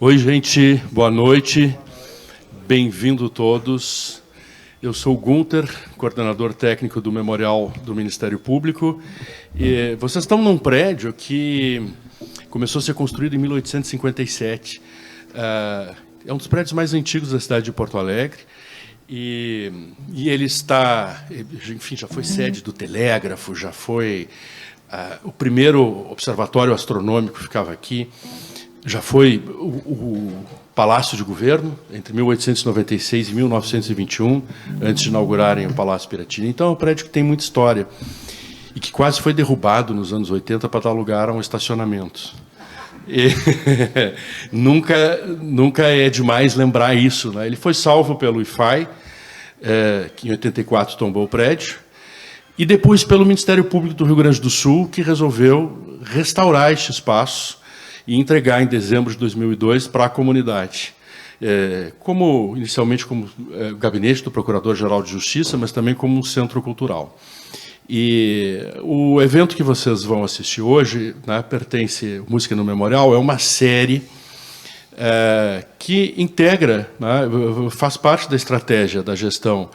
Oi, gente, boa noite, bem-vindo todos. Eu sou o Gunter, coordenador técnico do Memorial do Ministério Público. E vocês estão num prédio que começou a ser construído em 1857. É um dos prédios mais antigos da cidade de Porto Alegre. E ele está, enfim, já foi sede do telégrafo, já foi o primeiro observatório astronômico ficava aqui. Já foi o Palácio de Governo, entre 1896 e 1921, antes de inaugurarem o Palácio Piratini. Então, é um prédio que tem muita história e que quase foi derrubado nos anos 80 para dar lugar a um estacionamento. E nunca é demais lembrar isso, né? Ele foi salvo pelo IFAI, que em 84 tombou o prédio, e depois pelo Ministério Público do Rio Grande do Sul, que resolveu restaurar este espaço e entregar em dezembro de 2002 para a comunidade. Inicialmente como gabinete do Procurador-Geral de Justiça, mas também como um centro cultural. E o evento que vocês vão assistir hoje, né, pertence Música no Memorial, é uma série que integra, né, faz parte da estratégia da gestão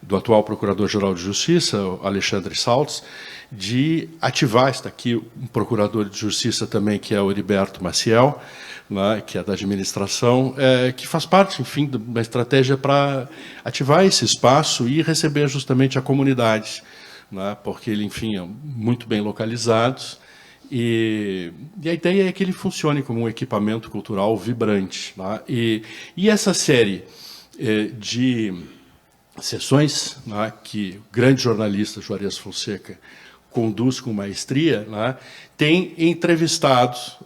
do atual Procurador-Geral de Justiça, Alexandre Saltz, de ativar, está aqui um procurador de justiça também, que é o Heriberto Maciel, né, que é da administração, que faz parte, enfim, de uma estratégia para ativar esse espaço e receber justamente a comunidade, né, porque ele, enfim, é muito bem localizado, e a ideia é que ele funcione como um equipamento cultural vibrante, né, e essa série de sessões, né, que o grande jornalista Juarez Fonseca conduz com maestria, né, tem entrevistados,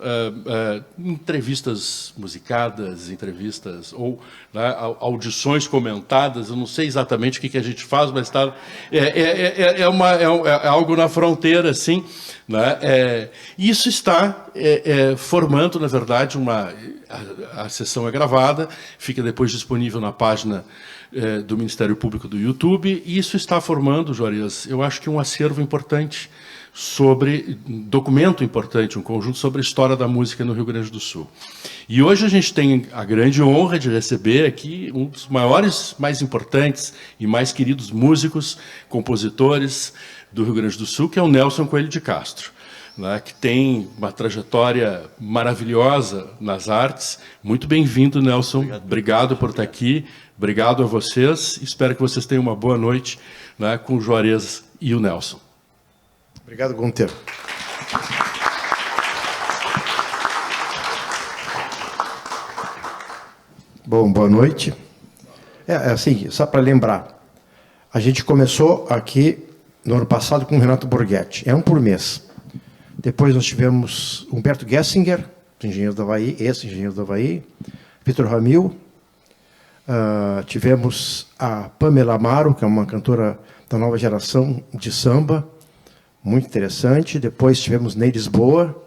entrevistas musicadas, entrevistas ou, né, audições comentadas. Eu não sei exatamente o que a gente faz, mas tá, é algo na fronteira, assim, né? Isso está formando, na verdade, a sessão é gravada, fica depois disponível na página do Ministério Público do YouTube, e isso está formando, Juarez, eu acho que um acervo importante documento importante, um conjunto sobre a história da música no Rio Grande do Sul. E hoje a gente tem a grande honra de receber aqui um dos maiores, mais importantes e mais queridos músicos, compositores do Rio Grande do Sul, que é o Nelson Coelho de Castro, né, que tem uma trajetória maravilhosa nas artes. Muito bem-vindo, Nelson. Obrigado por estar aqui. Obrigado a vocês. Espero que vocês tenham uma boa noite, né, com o Juarez e o Nelson. Obrigado, Gunter. Bom, boa noite. Assim, só para lembrar, a gente começou aqui no ano passado com o Renato Borghetti, um por mês. Depois nós tivemos Humberto Gessinger, engenheiro do Havaí, ex-engenheiro do Havaí, Vitor Ramil, tivemos a Pamela Amaro, que é uma cantora da nova geração de samba, muito interessante. Depois tivemos Ney Lisboa,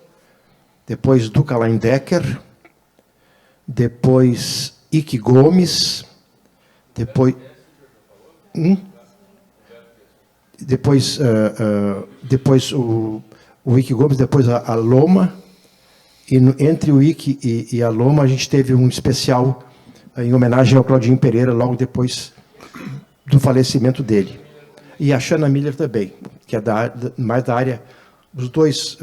depois Duca Leindecker, depois Ike Gomes, depois o Ike Gomes, depois a Loma, e entre o Ike e a Loma a gente teve um especial em homenagem ao Claudinho Pereira, logo depois do falecimento dele. E a Xana Miller também, que é mais da área, os dois,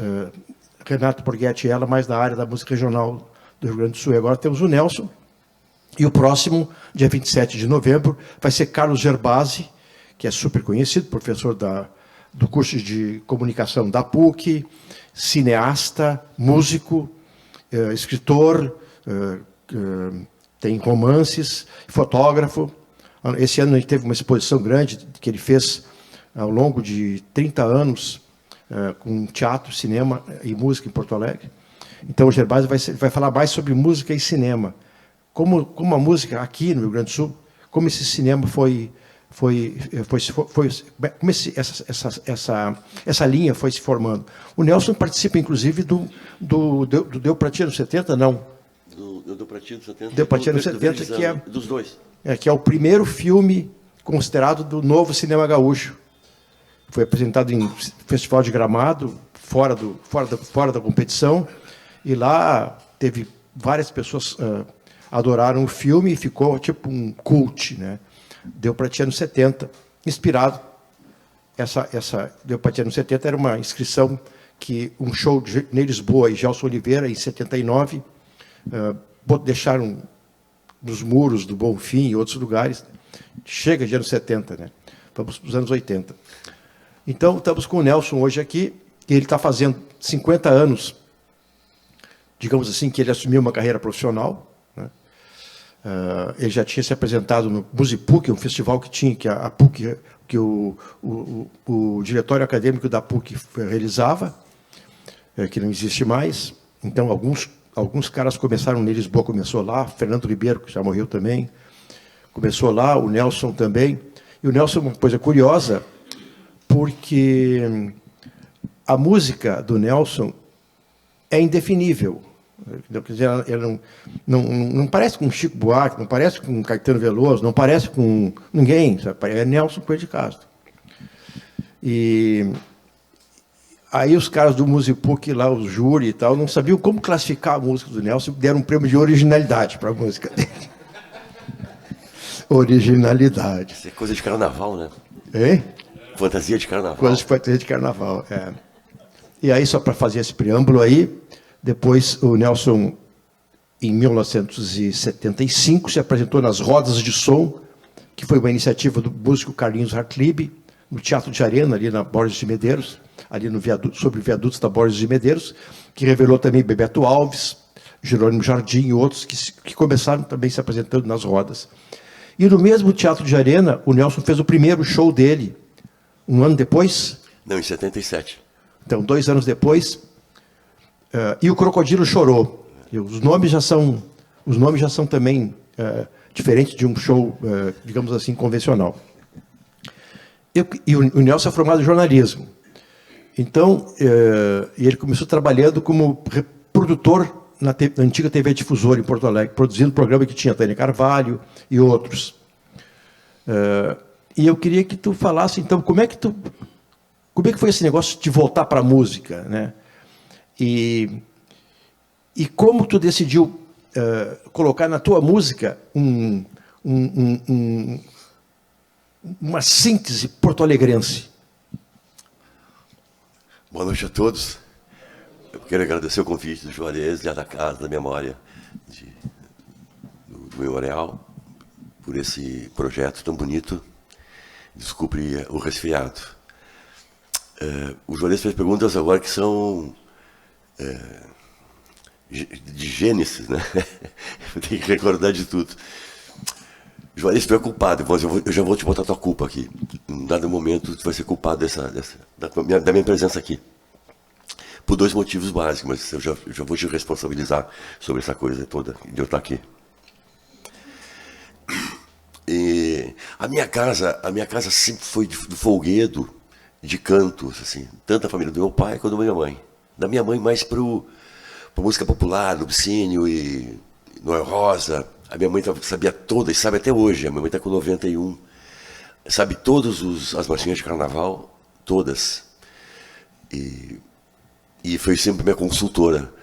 Renato Borghetti e ela, mais da área da música regional do Rio Grande do Sul. E agora temos o Nelson, e o próximo, dia 27 de novembro, vai ser Carlos Gerbasi, que é super conhecido, professor do curso de comunicação da PUC, cineasta, músico, escritor, tem romances, fotógrafo. Esse ano a gente teve uma exposição grande que ele fez ao longo de 30 anos com teatro, cinema e música em Porto Alegre. Então o Gerbasi vai falar mais sobre música e cinema. Como a música aqui no Rio Grande do Sul, como esse cinema como essa linha foi se formando. O Nelson participa, inclusive, do Deu Pra Ti no 70, não? Do Deu Pra Ti no 70. Deu Pra Ti no 70, que é... Dos dois. Que é o primeiro filme considerado do novo cinema gaúcho. Foi apresentado em Festival de Gramado, fora da competição, e lá teve várias pessoas adoraram o filme e ficou tipo um cult, né? Deu para ti anos 70, inspirado. Essa Deu para ti anos 70 era uma inscrição que um show de Ney Lisboa e Gelson Oliveira, em 79, deixaram nos muros do Bonfim e outros lugares. Chega de anos 70, né? Vamos para os anos 80. Então, estamos com o Nelson hoje aqui, e ele está fazendo 50 anos, digamos assim, que ele assumiu uma carreira profissional, né? Ele já tinha se apresentado no Musipuc, um festival que tinha, que a PUC, que o diretório acadêmico da PUC realizava, que não existe mais. Então, alguns caras começaram, Ney Lisboa começou lá, Fernando Ribeiro, que já morreu também, começou lá, o Nelson também. E o Nelson é uma coisa curiosa, porque a música do Nelson é indefinível. Quer dizer, ela não parece com Chico Buarque, não parece com Caetano Veloso, não parece com ninguém, sabe? É Nelson Coelho de Castro. E aí os caras do Musipuc, lá, o júri e tal, não sabiam como classificar a música do Nelson, deram um prêmio de originalidade para a música dele. Originalidade. Isso é coisa de carnaval, né? Hein? Fantasia de carnaval. Coisa de fantasia de carnaval, é. E aí, só para fazer esse preâmbulo aí, depois o Nelson, em 1975, se apresentou nas Rodas de Som, que foi uma iniciativa do músico Carlinhos Hartlieb, no Teatro de Arena, ali na Borges de Medeiros, ali no viaduto, sobre viadutos da Borges de Medeiros, que revelou também Bebeto Alves, Jerônimo Jardim e outros que começaram também se apresentando nas rodas. E no mesmo Teatro de Arena, o Nelson fez o primeiro show dele, um ano depois. Não, em 77. Então, 2 anos depois, e o Crocodilo Chorou. E os nomes já são também diferentes de um show, digamos assim, convencional. E o Nelson é formado em jornalismo. Então, ele começou trabalhando como produtor na antiga TV Difusora, em Porto Alegre, produzindo um programa que tinha Tânia Carvalho e outros. E eu queria que tu falasse, então, como é que foi esse negócio de voltar para a música, né? E como tu decidiu colocar na tua música uma síntese porto-alegrense? Boa noite a todos. Eu quero agradecer o convite do Juarez, da Casa da Memória do Memorial, por esse projeto tão bonito. Desculpe o resfriado. O Juarez fez perguntas agora que são de Gênesis, né? Eu tenho que recordar de tudo. Juarez, tu é culpado, mas eu já vou te botar a tua culpa aqui. Em dado momento, tu vai ser culpado da minha presença aqui. Por 2 motivos básicos, mas eu já vou te responsabilizar sobre essa coisa toda de eu estar aqui. E a minha casa sempre foi do folguedo, de cantos, assim, tanto a família do meu pai quanto da minha mãe. Da minha mãe mais para música popular, Lupicínio e Noel Rosa. A minha mãe sabia todas, sabe até hoje, a minha mãe está com 91, sabe todas as marchinhas de carnaval, todas. E foi sempre minha consultora.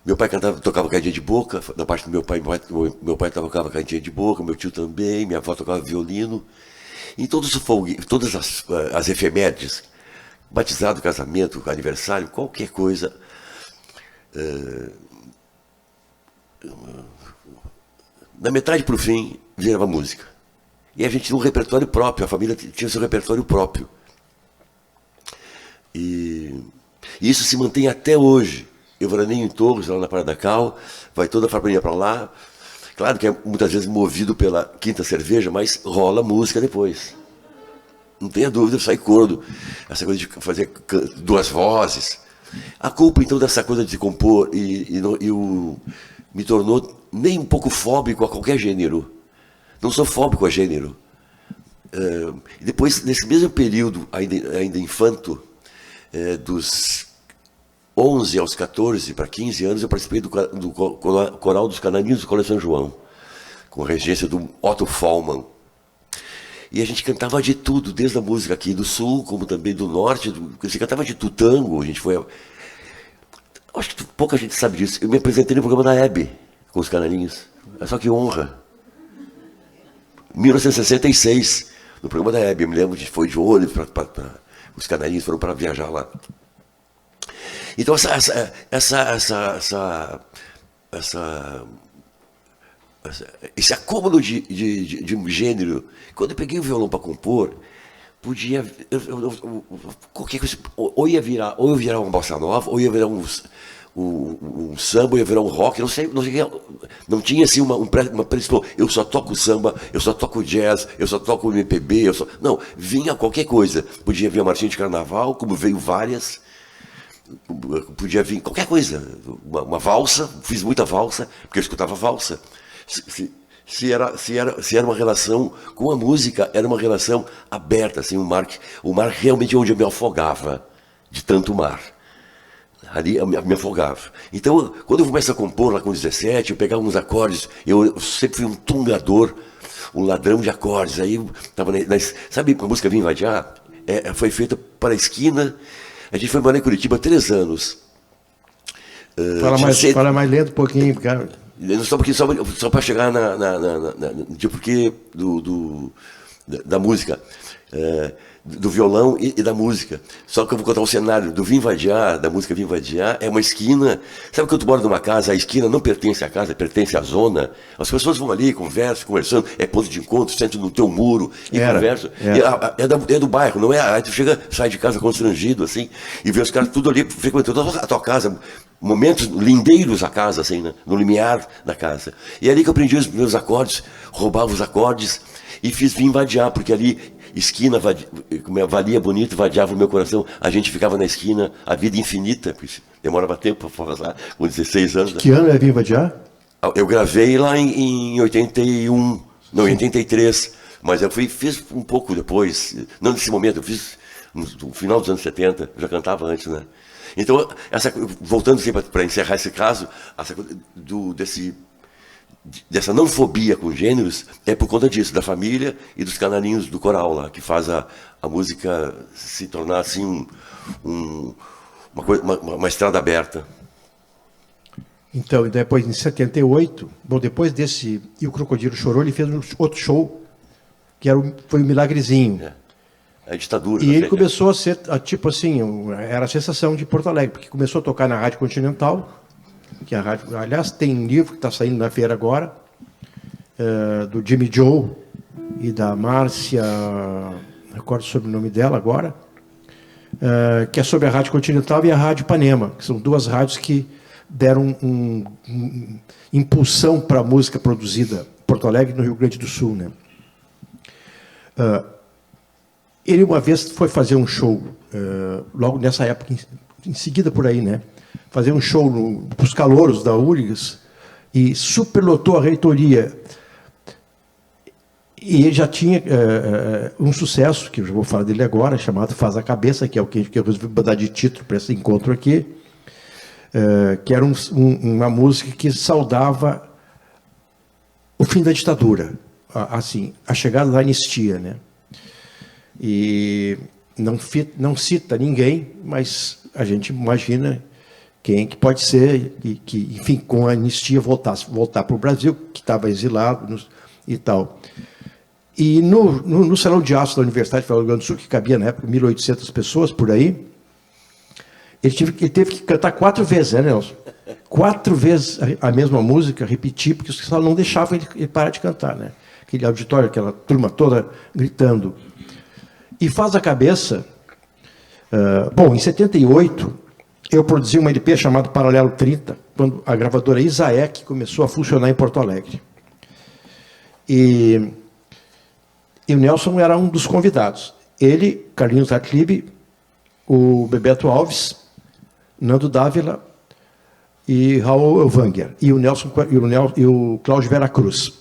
Meu pai tocava caidinha de boca, da parte do meu pai tocava caidinha de boca, meu tio também, minha avó tocava violino. Em todas as efemérides, batizado, casamento, aniversário, qualquer coisa, da metade para o fim, virava música. E a gente tinha um repertório próprio, a família tinha seu repertório próprio. E isso se mantém até hoje. Eu veraneio em Torres, lá na Praia da Cal, vai toda a família para lá. Claro que é muitas vezes movido pela quinta cerveja, mas rola música depois. Não tenha dúvida, sai coro. Essa coisa de fazer 2 vozes. A culpa, então, dessa coisa de compor me tornou nem um pouco fóbico a qualquer gênero. Não sou fóbico a gênero. E depois, nesse mesmo período, ainda infanto, dos 11 aos 14 para 15 anos, eu participei do Coral dos Canarinhos do Colégio São João, com a regência do Otto Fallmann. E a gente cantava de tudo, desde a música aqui do Sul, como também do Norte. Você cantava de tudo, tango, a gente foi... Acho que pouca gente sabe disso. Eu me apresentei no programa da Hebe, com os Canarinhos. Só que honra. 1966, no programa da Hebe. Eu me lembro de foi de ônibus, os Canarinhos foram para viajar lá. Então, esse acúmulo de um gênero, quando eu peguei o violão para compor, podia, qualquer coisa, ou ia virar uma bossa nova, ou ia virar um samba, ou ia virar um rock, não tinha assim uma predisposição. Eu só toco samba, eu só toco jazz, eu só toco MPB, não, vinha qualquer coisa. Podia vir a Marchinha de Carnaval, como veio várias. Podia vir qualquer coisa, uma valsa, fiz muita valsa, porque eu escutava valsa. Se era uma relação com a música, era uma relação aberta, assim, o mar realmente é onde eu me afogava, de tanto mar. Ali eu me afogava. Então, quando eu começo a compor lá com 17, eu pegava uns acordes, eu sempre fui um tungador, um ladrão de acordes. Aí, sabe a música Vim Vadiar? Foi feita para a esquina. A gente foi morar em Curitiba 3 anos. Fala mais lento um pouquinho, cara. Só para chegar de porquê da música, do violão e da música. Só que eu vou contar um cenário do Vim Vadiar, da música Vim Vadiar, é uma esquina. Sabe quando tu mora numa casa, a esquina não pertence à casa, pertence à zona? As pessoas vão ali, conversando, é ponto de encontro, sentam no teu muro e conversam. É do bairro, não é? Aí tu sai de casa constrangido, assim, e vê os caras tudo ali frequentando a tua casa. Momentos lindeiros a casa, assim, né? No limiar da casa. E é ali que eu aprendi os meus acordes, roubava os acordes e fiz Vim Vadiar, porque ali, esquina, valia bonito, vadiava o meu coração. A gente ficava na esquina a vida infinita, demorava tempo para falar, com 16 anos. Que ano é Vim Vadiar? Eu gravei lá em 81, não, em 83, mas eu fiz um pouco depois, não nesse momento, eu fiz no final dos anos 70, eu já cantava antes, né? Então, voltando assim, para encerrar esse caso, dessa não fobia com gêneros, é por conta disso, da família e dos canarinhos do coral lá, que faz a música se tornar assim uma estrada aberta. Então, depois, em 78, depois desse E o Crocodilo Chorou, ele fez um outro show, que foi o Milagrezinho. A ditadura. E ele começou a ser, tipo assim, era a sensação de Porto Alegre, porque começou a tocar na Rádio Continental, que a rádio, aliás, tem um livro que está saindo na feira agora, do Jimmy Joe e da Márcia, não recordo sobre o nome dela agora, que é sobre a Rádio Continental e a Rádio Ipanema, que são duas rádios que deram impulsão para a música produzida em Porto Alegre e no Rio Grande do Sul, né? Ele uma vez foi fazer um show, logo nessa época, em seguida por aí, né? Fazer um show para os calouros da URGS e superlotou a reitoria. E ele já tinha um sucesso, que eu já vou falar dele agora, chamado Faz a Cabeça, que é o que eu resolvi dar de título para esse encontro aqui, que era uma música que saudava o fim da ditadura, assim, a chegada da anistia, né? E não cita ninguém, mas a gente imagina quem que pode ser, que enfim, com a anistia voltar para o Brasil, que estava exilado e tal. E no Salão de Aço da Universidade Federal do Rio Grande do Sul, que cabia na época 1.800 pessoas por aí, ele teve que cantar 4 vezes, né, Nelson? 4 vezes a mesma música, repetir, porque os caras não deixavam ele parar de cantar, né? Aquele auditório, aquela turma toda gritando. E Faz a Cabeça. Em 78, eu produzi uma LP chamado Paralelo 30, quando a gravadora Isaek começou a funcionar em Porto Alegre. E o Nelson era um dos convidados. Ele, Carlinhos Hartlieb, o Bebeto Alves, Nando Dávila e Raul Elvanger. E o Nelson e o Cláudio Veracruz.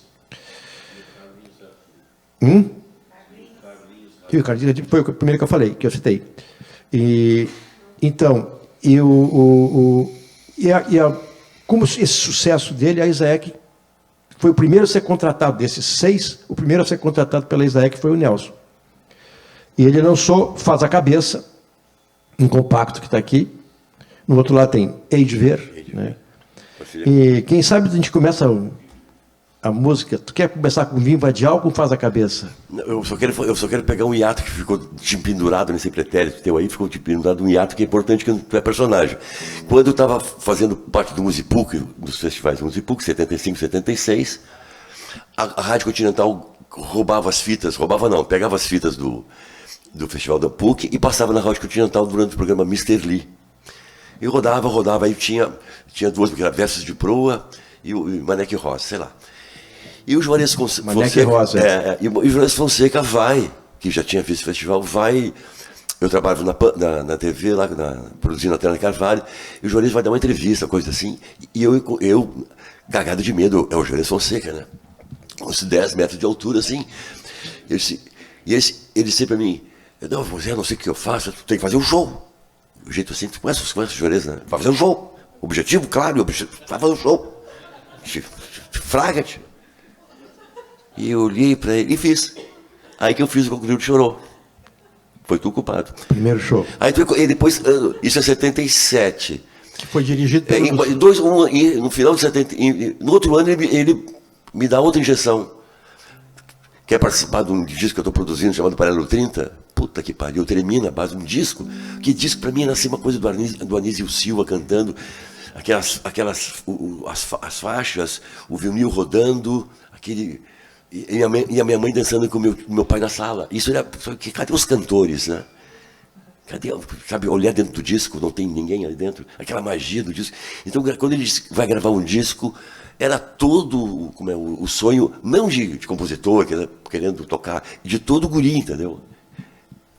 O Carlinhos foi o primeiro que eu falei, que eu citei. Como esse sucesso dele, a Isaek foi o primeiro a ser contratado, desses 6, o primeiro a ser contratado pela Isaek foi o Nelson. E ele lançou Faz a Cabeça, um compacto que está aqui, No outro lado tem Hei de Ver. Né? E quem sabe a gente começa a música. Tu quer começar com Viva de Álcool ou Faz a Cabeça? Eu só quero pegar um hiato que ficou pendurado nesse pretérito teu aí, ficou pendurado um hiato que é importante, que tu é personagem. Quando eu estava fazendo parte do Musipuc, dos festivais do Musipuc, 75, 76, a Rádio Continental pegava as fitas do Festival da PUC e passava na Rádio Continental durante o programa Mr. Lee. E rodava, aí tinha duas, porque era Versos de Proa e o Maneque Rosa, sei lá. E o Juarez Fonseca, e o Juarez Fonseca que já tinha visto o festival, eu trabalho na TV, lá produzindo a Tela Carvalho, e o Juarez vai dar uma entrevista, coisa assim, e eu cagado de medo, é o Juarez Fonseca, né? Uns 10 metros de altura, assim. Ele disse pra mim, não sei o que eu faço, tu tem que fazer um show. O jeito assim, tu conhece o Juarez, né? Vai fazer um show. Objetivo, claro, vai fazer um show. Fraga-te. E eu olhei para ele e fiz. Aí que eu fiz o Crocodilo Chorou. Foi tu o culpado. Primeiro show. Aí depois, isso é 77. Que foi dirigido pelo... No final de 70, no outro ano ele me dá outra injeção. Quer participar de um disco que eu estou produzindo chamado Paralelo 30? Puta que pariu, tremi na base de um disco. Que disco para mim era assim uma coisa do Anísio Silva cantando, as faixas, o vinil rodando, e a minha mãe dançando com o meu pai na sala. Isso era. Cadê os cantores, né? Cadê, sabe, olhar dentro do disco, não tem ninguém ali dentro, aquela magia do disco. Então, quando ele vai gravar um disco, era todo o sonho, não de compositor, querendo tocar, de todo guri, entendeu?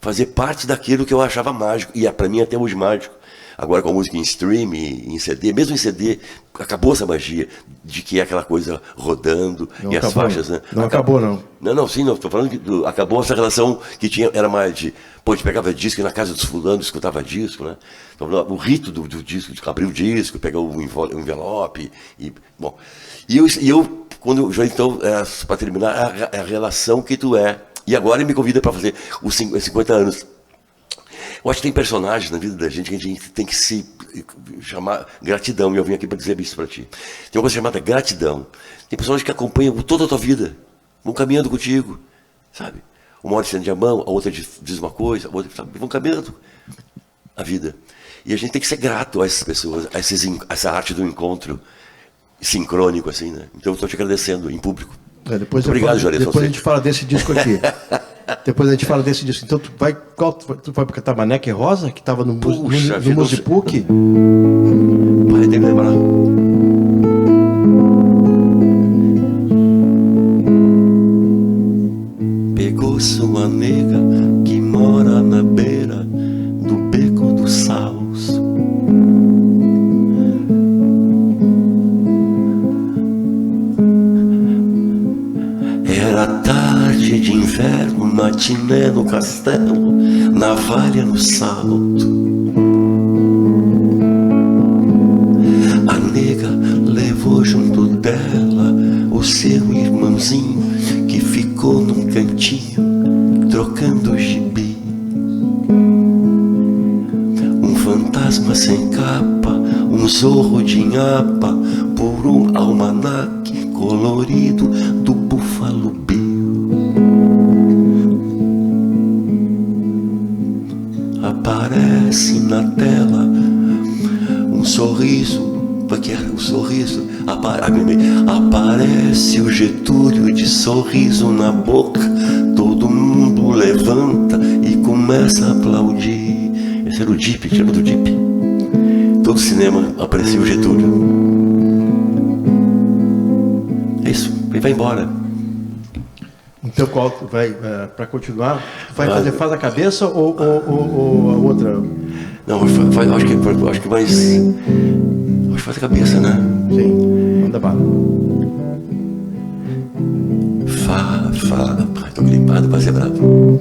Fazer parte daquilo que eu achava mágico, e para mim até hoje mágico. Agora com a música em stream, em CD, mesmo em CD, acabou essa magia de que é aquela coisa rodando não e acabou, as faixas, né? Não acabou, não. Não, estou falando que acabou essa relação que tinha, era mais de, a gente pegava disco e na casa dos fulanos escutava disco, né? Então, o rito do disco, de abrir o disco, pegar o envelope, bom. E eu quando já então, para terminar, a relação que tu é. E agora ele me convida para fazer os 50 anos. Eu acho que tem personagens na vida da gente que a gente tem que se chamar gratidão, e eu vim aqui para dizer isso para ti. Tem uma coisa chamada gratidão. Tem personagens que acompanham toda a tua vida, vão caminhando contigo, sabe? Uma hora estende a mão, a outra diz uma coisa, a outra, sabe? Vão caminhando a vida. E a gente tem que ser grato a essas pessoas, a essa arte do encontro sincrônico, assim, né? Então eu estou te agradecendo em público. Obrigado, Juarez. Depois a gente fala desse disco aqui. Depois a gente fala desse disco. Então tu vai cantar Maneque Rosa, que estava no Musipuc? Vai, tem que lembrar. Pegou sua nega que mora na beira do beco do Saus. Era tarde de inverno, matiné no castelo, navalha no salto. A nega levou junto dela o seu irmãozinho, que ficou num cantinho, trocando gibi. Um fantasma sem capa, um zorro de inhapa, por um almanaque colorido do Buffalo Bill. Aparece na tela um sorriso, porque era um sorriso. Aparece o Getúlio de sorriso na boca. Todo mundo levanta e começa a aplaudir. Esse era o Dip, lembra do Dip? Todo cinema aparecia o Getúlio. É isso, ele vai embora. Então, qual vai, para continuar, faz a cabeça ou a outra? Não, acho que mais. Acho que faz a cabeça, né? Sim, manda bala. Tô gripado pra ser bravo.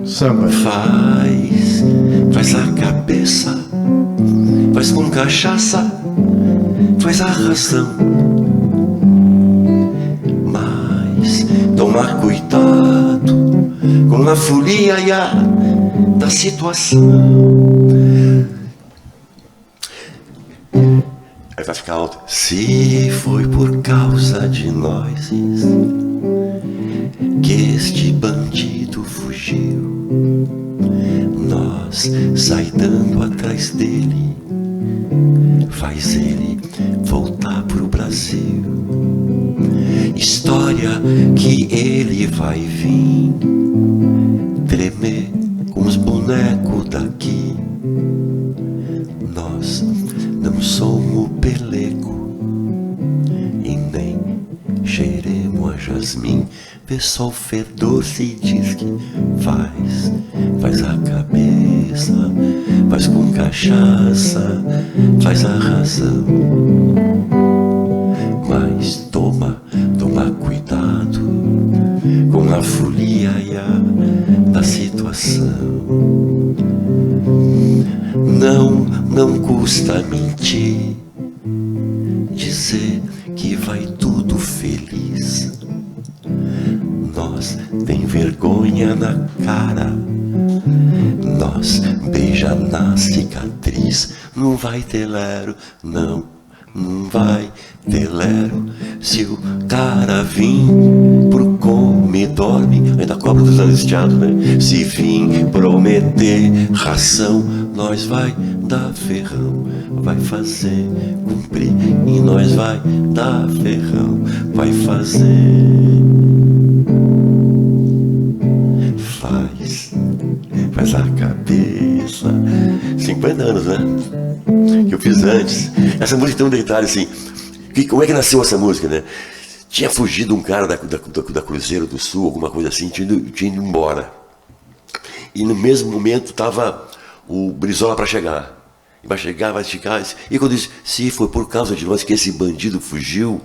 Samba. Faz a cabeça, faz com cachaça, faz a razão. Mas tomar cuidado com a folia da situação. Scout. Se foi por causa de nós que este bandido fugiu, nós sai dando atrás dele, faz ele voltar pro Brasil. História que ele vai vir tremer com os bonecos daqui. Nós não somos pelego e nem cheiremos a jasmim. Vê só o fedor se diz que faz a cabeça, faz com cachaça, faz a razão. Mas toma cuidado com a folia da situação. Não custa mentir, dizer que vai tudo feliz. Nós tem vergonha na cara, nós beija na cicatriz. Não vai ter lero, não vai ter lero. Se o cara vir pro come dorme, ainda cobra dos anistiados, né? Se vir prometer ração, nós vai dar ferrão, vai fazer cumprir. E nós vai dar ferrão, vai fazer. Faz a cabeça. 50 anos, né? Que eu fiz antes. Essa música tem um detalhe assim. Como é que nasceu essa música, né? Tinha fugido um cara da Cruzeiro do Sul, alguma coisa assim, tinha ido embora. E no mesmo momento estava o Brizola para chegar. Vai chegar, vai ficar. E quando disse, se foi por causa de nós que esse bandido fugiu,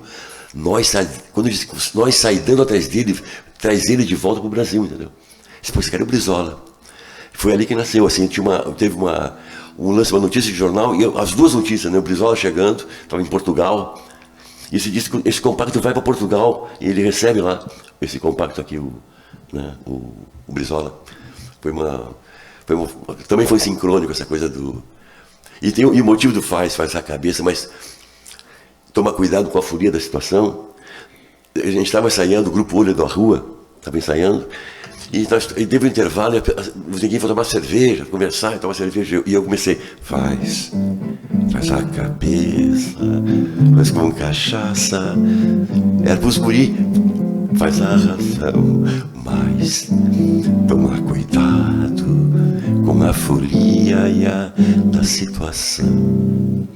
quando disse, nós saímos dando atrás dele, traz ele de volta para o Brasil, entendeu? Depois esse cara é o Brizola. Foi ali que nasceu, assim, teve um lance, uma notícia de jornal, e as duas notícias, né? O Brizola chegando, estava em Portugal, e se disse que esse compacto vai para Portugal, e ele recebe lá esse compacto aqui, o Brizola. Também foi sincrônico essa coisa do... E o motivo do faz a cabeça, mas toma cuidado com a folia da situação. A gente estava ensaiando, o grupo Olho da Rua, estava ensaiando, e teve um intervalo, ninguém foi tomar cerveja, conversar, tomar cerveja, e eu comecei, faz a cabeça, faz com cachaça, era pros guri, faz a razão, mas toma cuidado com a folia da situação.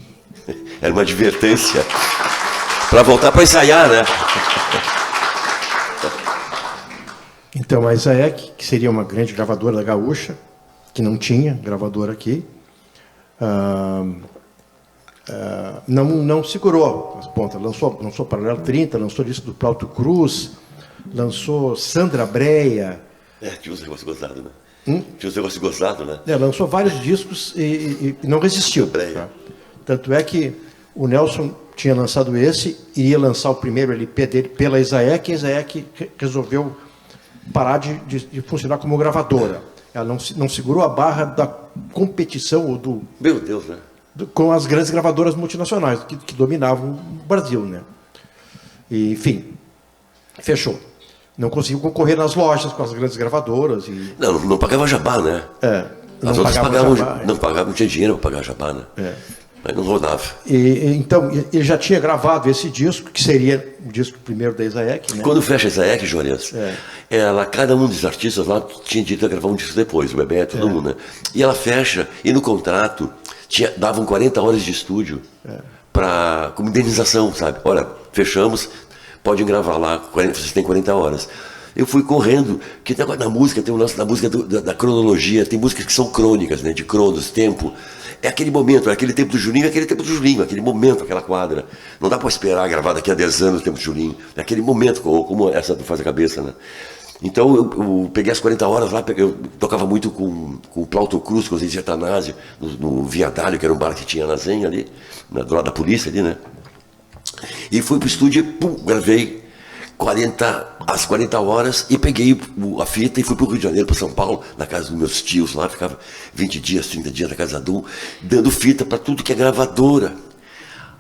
Era uma advertência para voltar para ensaiar, né? Então, a Isaek, que seria uma grande gravadora da Gaúcha, que não tinha gravadora aqui, não segurou as pontas. Lançou Paralelo 30, lançou disco do Plauto Cruz, lançou Sandra Breia. Tinha uns negócios gozados, né? Tinha uns negócios gozados, né? Lançou vários discos e não resistiu. Tá? Tanto é que o Nelson tinha lançado esse, iria lançar o primeiro LP dele pela Isaek, e a Isaek resolveu parar de funcionar como gravadora. Ela não segurou a barra da competição ou do... Meu Deus, né? Com as grandes gravadoras multinacionais que dominavam o Brasil, né? E, enfim, fechou. Não conseguiu concorrer nas lojas com as grandes gravadoras. E... Não pagava jabá, né? As outras não pagavam, não tinha dinheiro para pagar jabá, né? Mas não rodava. Então, ele já tinha gravado esse disco, que seria o disco primeiro da Isaek, né? Quando fecha a Isaek, Juarez, cada um dos artistas lá tinha direito a gravar um disco depois, o Bebeto, todo mundo, né? E ela fecha, e no contrato davam 40 horas de estúdio como indenização, sabe? Olha, fechamos, podem gravar lá, vocês têm 40 horas. Eu fui correndo, porque na música tem o lance da música da cronologia, tem músicas que são crônicas, né? De cronos, tempo. É aquele momento, é aquele tempo do Julinho, aquele momento, aquela quadra. Não dá para esperar gravar daqui a 10 anos o tempo do Julinho. É aquele momento, como essa do Faz a Cabeça, né? Então eu peguei as 40 horas lá, eu tocava muito com o Plauto Cruz, com o Zé Atanásio, no Viadalho, que era um bar que tinha na Zenha ali, do lado da polícia ali, né? E fui pro estúdio e gravei às 40 horas e peguei a fita e fui para o Rio de Janeiro, para São Paulo, na casa dos meus tios lá, ficava 20 dias, 30 dias na casa da Dum, dando fita para tudo que é gravadora.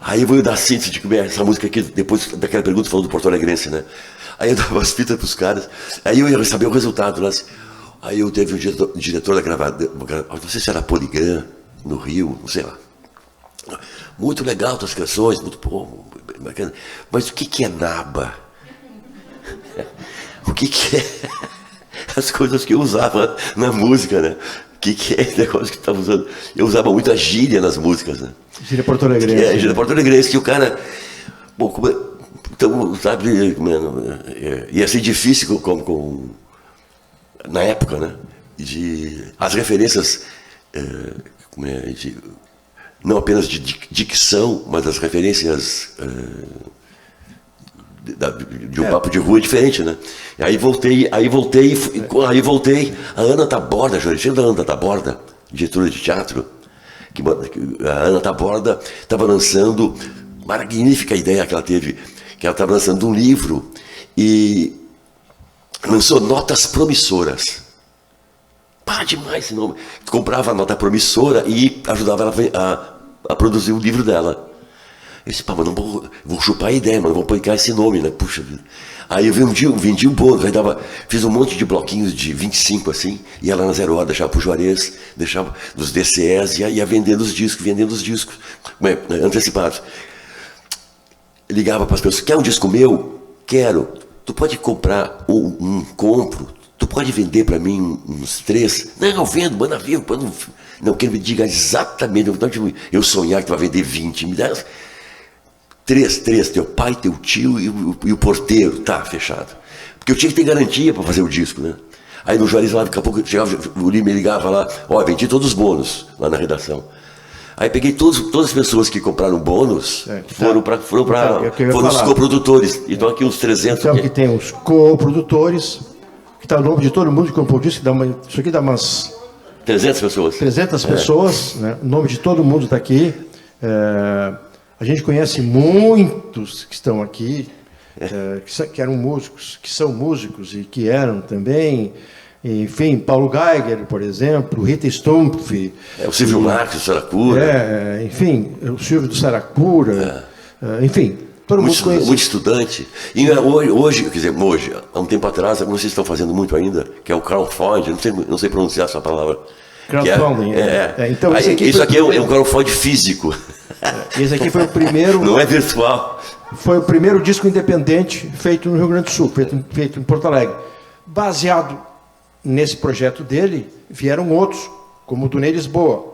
Aí eu vou dar síntese de como é essa música aqui, depois daquela pergunta falando do Porto Alegrense, né? Aí eu dava as fitas pros caras, aí eu ia saber o resultado, né? Aí eu teve um diretor da gravadora, não sei se era Poligram, no Rio, não sei lá. Muito legal tuas canções, muito bom, bacana. Mas o que é naba? O que é as coisas que eu usava na música, né? O que é esse negócio que estava usando? Eu usava muita gíria nas músicas, né? Gíria porto-alegrense. Gíria porto-alegrense, que o cara... Bom, então, sabe, ia ser difícil na época, né? As referências, não apenas de dicção, mas as referências de um papo de rua diferente, né? Aí voltei, a Ana Taborda, Jorginho da Ana Taborda, diretora de teatro, a Ana Taborda estava lançando, magnífica ideia que ela teve, que ela estava lançando um livro e lançou Notas Promissoras. Pá, demais esse nome. Comprava a nota promissora e ajudava ela a produzir o livro dela. Eu disse, pá, mas não vou chupar a ideia, mas não vou aplicar esse nome, né? Puxa vida. Aí eu vendi um bônus, aí fiz um monte de bloquinhos de 25 assim, ia lá na 0 Hora, deixava pro Juarez, deixava nos DCS, ia vendendo os discos, antecipados. Ligava para as pessoas, quer um disco meu? Quero. Tu pode comprar compro. Tu pode vender para mim uns 3? Não, eu vendo, manda vir. Não, quero me diga exatamente. Eu sonhar que tu vai vender 20. Me dá 3, teu pai, teu tio e o porteiro. Tá, fechado. Porque eu tinha que ter garantia para fazer o disco, né? Aí no Juarez lá, daqui a pouco chegava, o Lima me ligava lá, vendi todos os bônus lá na redação. Aí peguei todas as pessoas que compraram bônus, foram os coprodutores. Então aqui uns 300. Então que tem os coprodutores, que está o nome de todo mundo que comprou o disco, isso aqui dá umas... 300 pessoas. 300 pessoas, né? O nome de todo mundo está aqui. A gente conhece muitos que estão aqui, que eram músicos, que são músicos e que eram também... Enfim, Paulo Geiger, por exemplo, Rita Stumpf. O Silvio Marques, do Saracura. Enfim, o Silvio do Saracura. Enfim, todo mundo conhece. Muito estudante. E hoje, há um tempo atrás, não sei se estão fazendo muito ainda, que é o crowdfunding, não sei pronunciar essa palavra. Crowdfunding, Então, isso aqui é um crowdfunding físico. Esse aqui foi o primeiro... Não é virtual. Foi o primeiro disco independente feito no Rio Grande do Sul, feito em Porto Alegre. Baseado nesse projeto dele, vieram outros, como o do Ney Lisboa.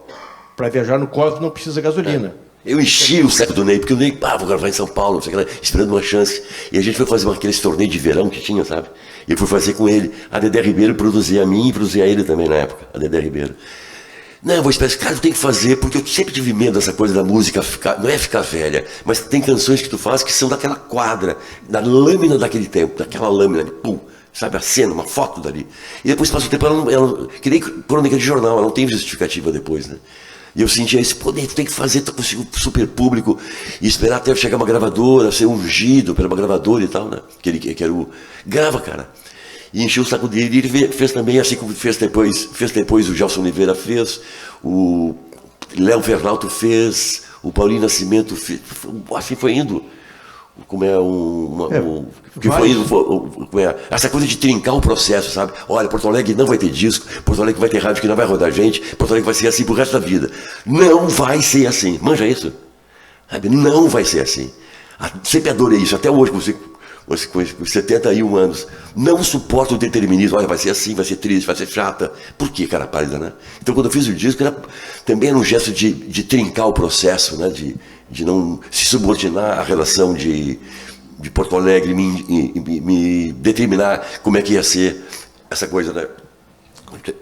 Para viajar no Cosmos não precisa gasolina. Eu enchi o saco do Ney, porque o Ney, vou gravar em São Paulo, não sei o que, esperando uma chance. E a gente foi fazer aqueles torneios de verão que tinha, sabe? E eu fui fazer com ele. A Dedé Ribeiro produzia a mim e produzia ele também na época, a Dedé Ribeiro. Não, eu vou esperar, cara, tu tem que fazer, porque eu sempre tive medo dessa coisa da música, não é ficar velha, mas tem canções que tu faz que são daquela quadra, da lâmina daquele tempo, daquela lâmina de pum. Sabe, a cena, uma foto dali. E depois passa o tempo, ela que nem crônica de jornal, ela não tem justificativa depois, né? E eu sentia esse poder, tu tem que fazer, tu conseguiu super público, e esperar até chegar uma gravadora, ser ungido pela uma gravadora e tal, né? Que era o... Grava, cara. E encheu o saco dele, e ele fez também, assim como fez depois o Gelson Oliveira fez, o Léo Vernalto fez, o Paulinho Nascimento fez, assim foi indo. Como é essa coisa de trincar o processo, sabe? Olha, Porto Alegre não vai ter disco, Porto Alegre vai ter rádio que não vai rodar gente, Porto Alegre vai ser assim pro resto da vida. Não vai ser assim. Manja isso? Sabe? Não vai ser assim. Sempre adorei isso, até hoje, você com 71 anos. Não suporto o determinismo. Olha, vai ser assim, vai ser triste, vai ser chata. Por que, cara pálida, né? Então, quando eu fiz o disco, também era um gesto de trincar o processo, né? De não se subordinar à relação de Porto Alegre, me determinar como é que ia ser essa coisa, né?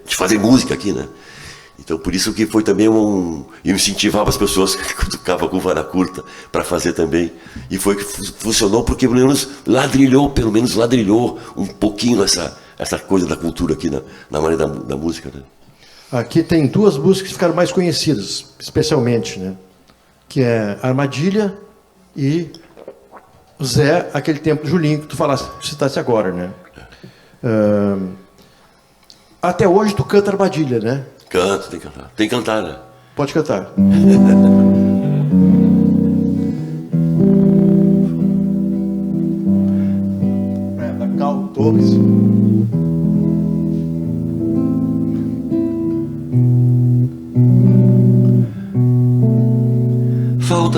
De fazer música aqui, né? Então, por isso que foi também eu incentivava as pessoas que tocavam com vara curta para fazer também. E foi que funcionou porque pelo menos ladrilhou um pouquinho essa coisa da cultura aqui na maneira da música, né? Aqui tem 2 músicas que ficaram mais conhecidas, especialmente, né? Que é Armadilha e Zé, aquele tempo do Julinho que tu citaste agora, né? Até hoje tu canta Armadilha, né? Canto, tem que cantar. Tem que cantar, né? Pode cantar.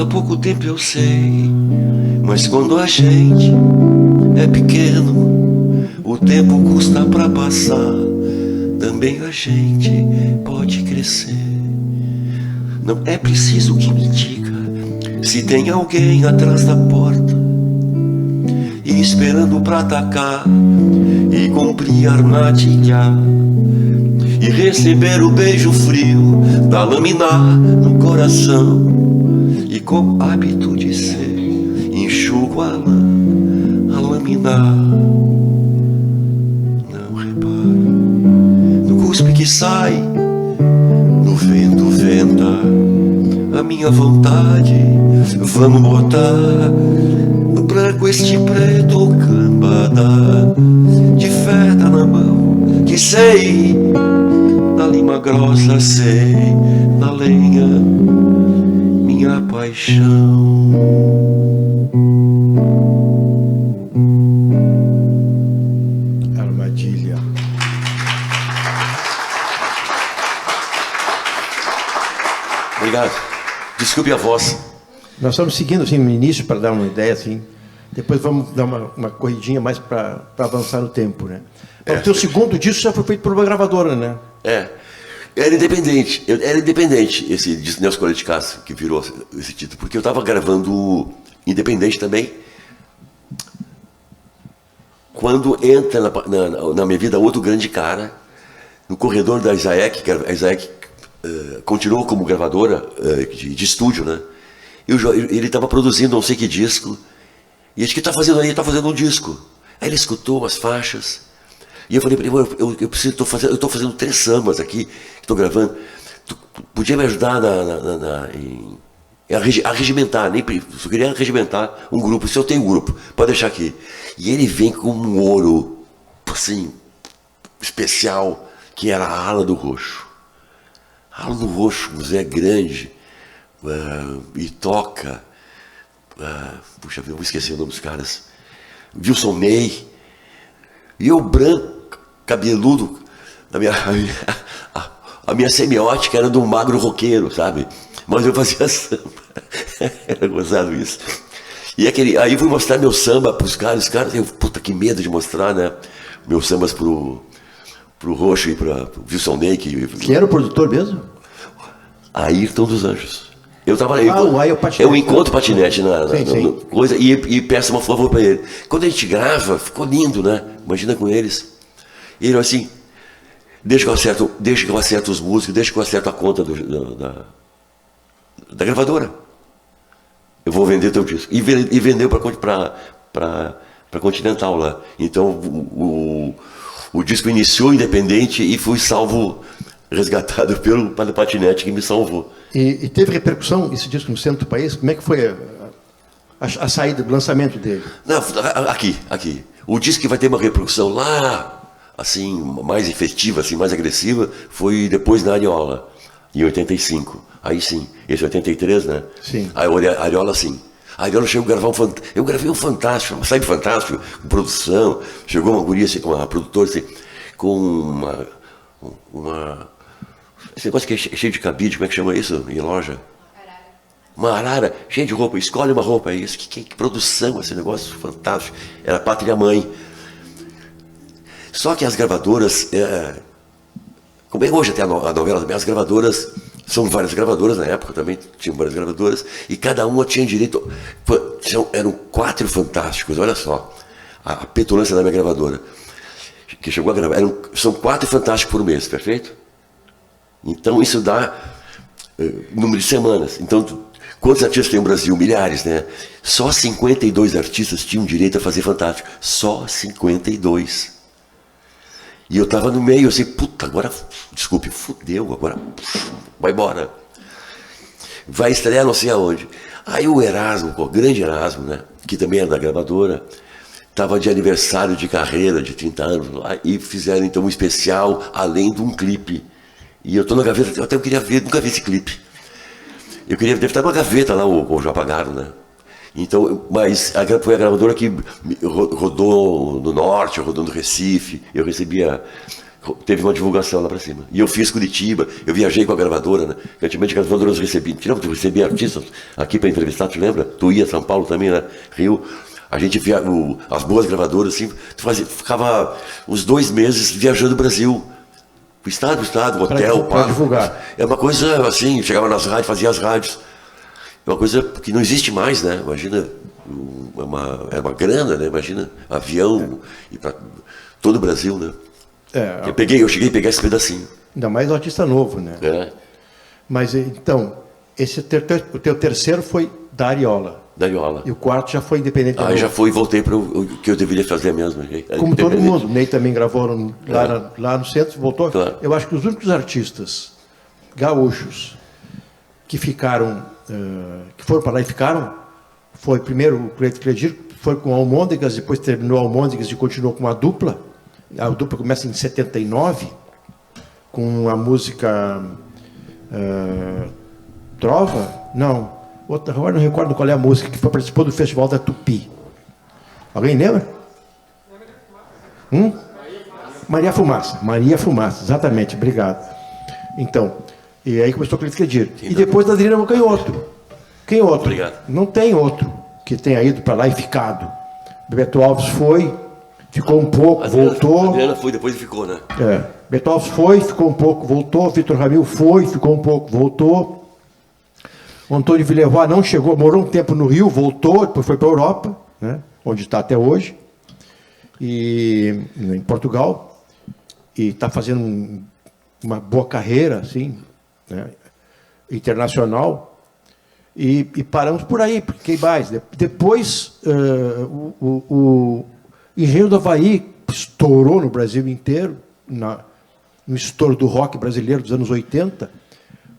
Falta pouco tempo, eu sei, mas quando a gente é pequeno, o tempo custa pra passar. Também a gente pode crescer. Não é preciso que me diga se tem alguém atrás da porta e esperando pra atacar e cumprir a armadilha e receber o beijo frio da lâmina no coração. E com hábito de ser, enxugo a lâmina. Não repara no cuspe que sai, no vento venta a minha vontade. Vamos botar no branco este preto cambada de feta na mão, que sei na lima grossa, sei na lenha minha paixão. Armadilha. Obrigado. Desculpe a voz. Nós estamos seguindo assim, no início para dar uma ideia assim. Depois vamos dar uma corridinha mais para avançar no tempo, né? O teu segundo disco já foi feito por uma gravadora, né? Era independente. Era independente esse disco Nelson Correia de Castro, que virou esse título, porque eu estava gravando independente também. Quando entra na minha vida outro grande cara, no corredor da Isaac, que a Isaac continuou como gravadora de estúdio, né? Ele estava produzindo não sei que disco, e ele, o que está fazendo aí? Está fazendo um disco. Aí ele escutou as faixas, e eu falei para ele, eu preciso, eu estou fazendo 3 sambas aqui, que estou gravando, tu podia me ajudar a regimentar, só queria regimentar um grupo, se eu tenho um grupo, pode deixar aqui. E ele vem com um ouro, assim, especial, que era a Ala do Roxo. A Ala do Roxo, museu grande, e toca, puxa, eu vou esquecer o nome dos caras, Wilson Ney, e eu branco, cabeludo, a minha semiótica era do magro roqueiro, sabe? Mas eu fazia samba, era gozado isso. E aí fui mostrar meu samba para os caras eu, puta, que medo de mostrar, né? Meus sambas pro Roxo e para o Wilson Ney. Quem era o produtor mesmo? Ayrton dos Anjos. Eu encontro patinete na coisa e peço uma favor para ele. Quando a gente grava, ficou lindo, né? Imagina com eles. E ele assim, deixa que eu acerto os músicos, deixa que eu acerto a conta da gravadora. Eu vou vender teu disco. E vendeu para Continental lá. Então o disco iniciou independente e fui resgatado pelo patinete que me salvou. E teve repercussão esse disco no centro do país? Como é que foi a saída do lançamento dele? Não, aqui. O disco que vai ter uma repercussão lá, assim, mais efetiva, assim, mais agressiva, foi depois da Ariola, em 85. Aí sim, esse 83, né? Sim. Aí a Ariola, sim. A Ariola chegou a gravar eu gravei um Fantástico, sabe, Fantástico, com produção. Chegou uma guria, assim, com uma produtora, assim, com esse negócio que é cheio de cabide, como é que chama isso em loja? Uma arara, cheia de roupa, escolhe uma roupa, é isso. Que produção, esse negócio fantástico. Era Pátria Mãe. Só que as gravadoras, como é hoje até a novela também, as gravadoras, são várias gravadoras na época também, tinham várias gravadoras, e cada uma tinha direito, eram 4 fantásticos, olha só, a petulância da minha gravadora, que chegou a gravar, são 4 fantásticos por mês, perfeito? Então isso dá número de semanas. Então, quantos artistas tem no Brasil? Milhares, né? Só 52 artistas tinham direito a fazer Fantástico. Só 52. E eu tava no meio, assim, puta, agora, desculpe, fudeu, agora vai embora. Vai estrear não sei aonde. Aí o Erasmo, o grande Erasmo, né? Que também era da gravadora, estava de aniversário de carreira, de 30 anos, lá, e fizeram então um especial, além de um clipe. E eu tô na gaveta, eu até queria ver, nunca vi esse clipe. Eu queria, deve estar numa gaveta lá, ou já apagaram, né? Então, mas foi a gravadora que rodou no norte, rodou no Recife. Eu recebia, teve uma divulgação lá para cima. E eu fiz Curitiba, eu viajei com a gravadora, né? Antigamente as gravadoras recebiam, tu recebia artistas aqui para entrevistar, tu lembra? Tu ia a São Paulo também, né? Rio. A gente via as boas gravadoras, assim, ficava uns 2 meses viajando o Brasil. Estado, hotel, para divulgar. É uma coisa assim, chegava nas rádios, fazia as rádios. É uma coisa que não existe mais, né? Imagina, é uma grana, né? Imagina, avião, e para todo o Brasil, né? Eu cheguei a pegar esse pedacinho. Ainda mais um artista novo, né? É. Mas, então, o teu terceiro foi da Ariola. Da Ariola. E o quarto já foi independente. Já foi e voltei para o que eu deveria fazer mesmo. Como todo mundo. O Ney também gravou lá no centro, voltou. Claro. Eu acho que os únicos artistas gaúchos que ficaram, que foram para lá e ficaram, foi primeiro o Cleito Cledir, foi com Almôndegas, depois terminou Almôndegas e continuou com a dupla. A dupla começa em 79, com a música Trova? Não. Agora não recordo qual é a música que participou do Festival da Tupi. Alguém lembra? Maria Fumaça. Maria Fumaça, exatamente, obrigado. Então, e aí começou a Cleito Cledir. E depois da Adriana Canhoto. Quem outro? Obrigado. Não tem outro que tenha ido para lá e ficado. Beto Alves foi, ficou um pouco, voltou. A Adriana foi, depois ficou, né? Beto Alves foi, ficou um pouco, voltou. Vitor Ramil foi, ficou um pouco, voltou. O Antônio Villeroy não chegou, morou um tempo no Rio, voltou, depois foi para a Europa, né, onde está até hoje, e em Portugal, e está fazendo uma boa carreira, assim, né, internacional, e paramos por aí, porque mais. Depois, o Engenho do Havaí estourou no Brasil inteiro, no estouro do rock brasileiro dos anos 80,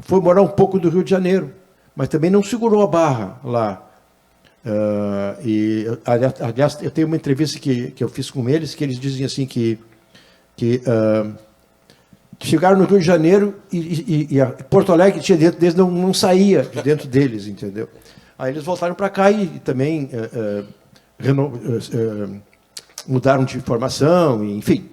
foi morar um pouco do Rio de Janeiro, mas também não segurou a barra lá. Aliás, eu tenho uma entrevista que eu fiz com eles, que eles dizem assim que chegaram no Rio de Janeiro e Porto Alegre tinha dentro deles, não saía de dentro deles, entendeu? Aí eles voltaram para cá e também mudaram de formação, enfim.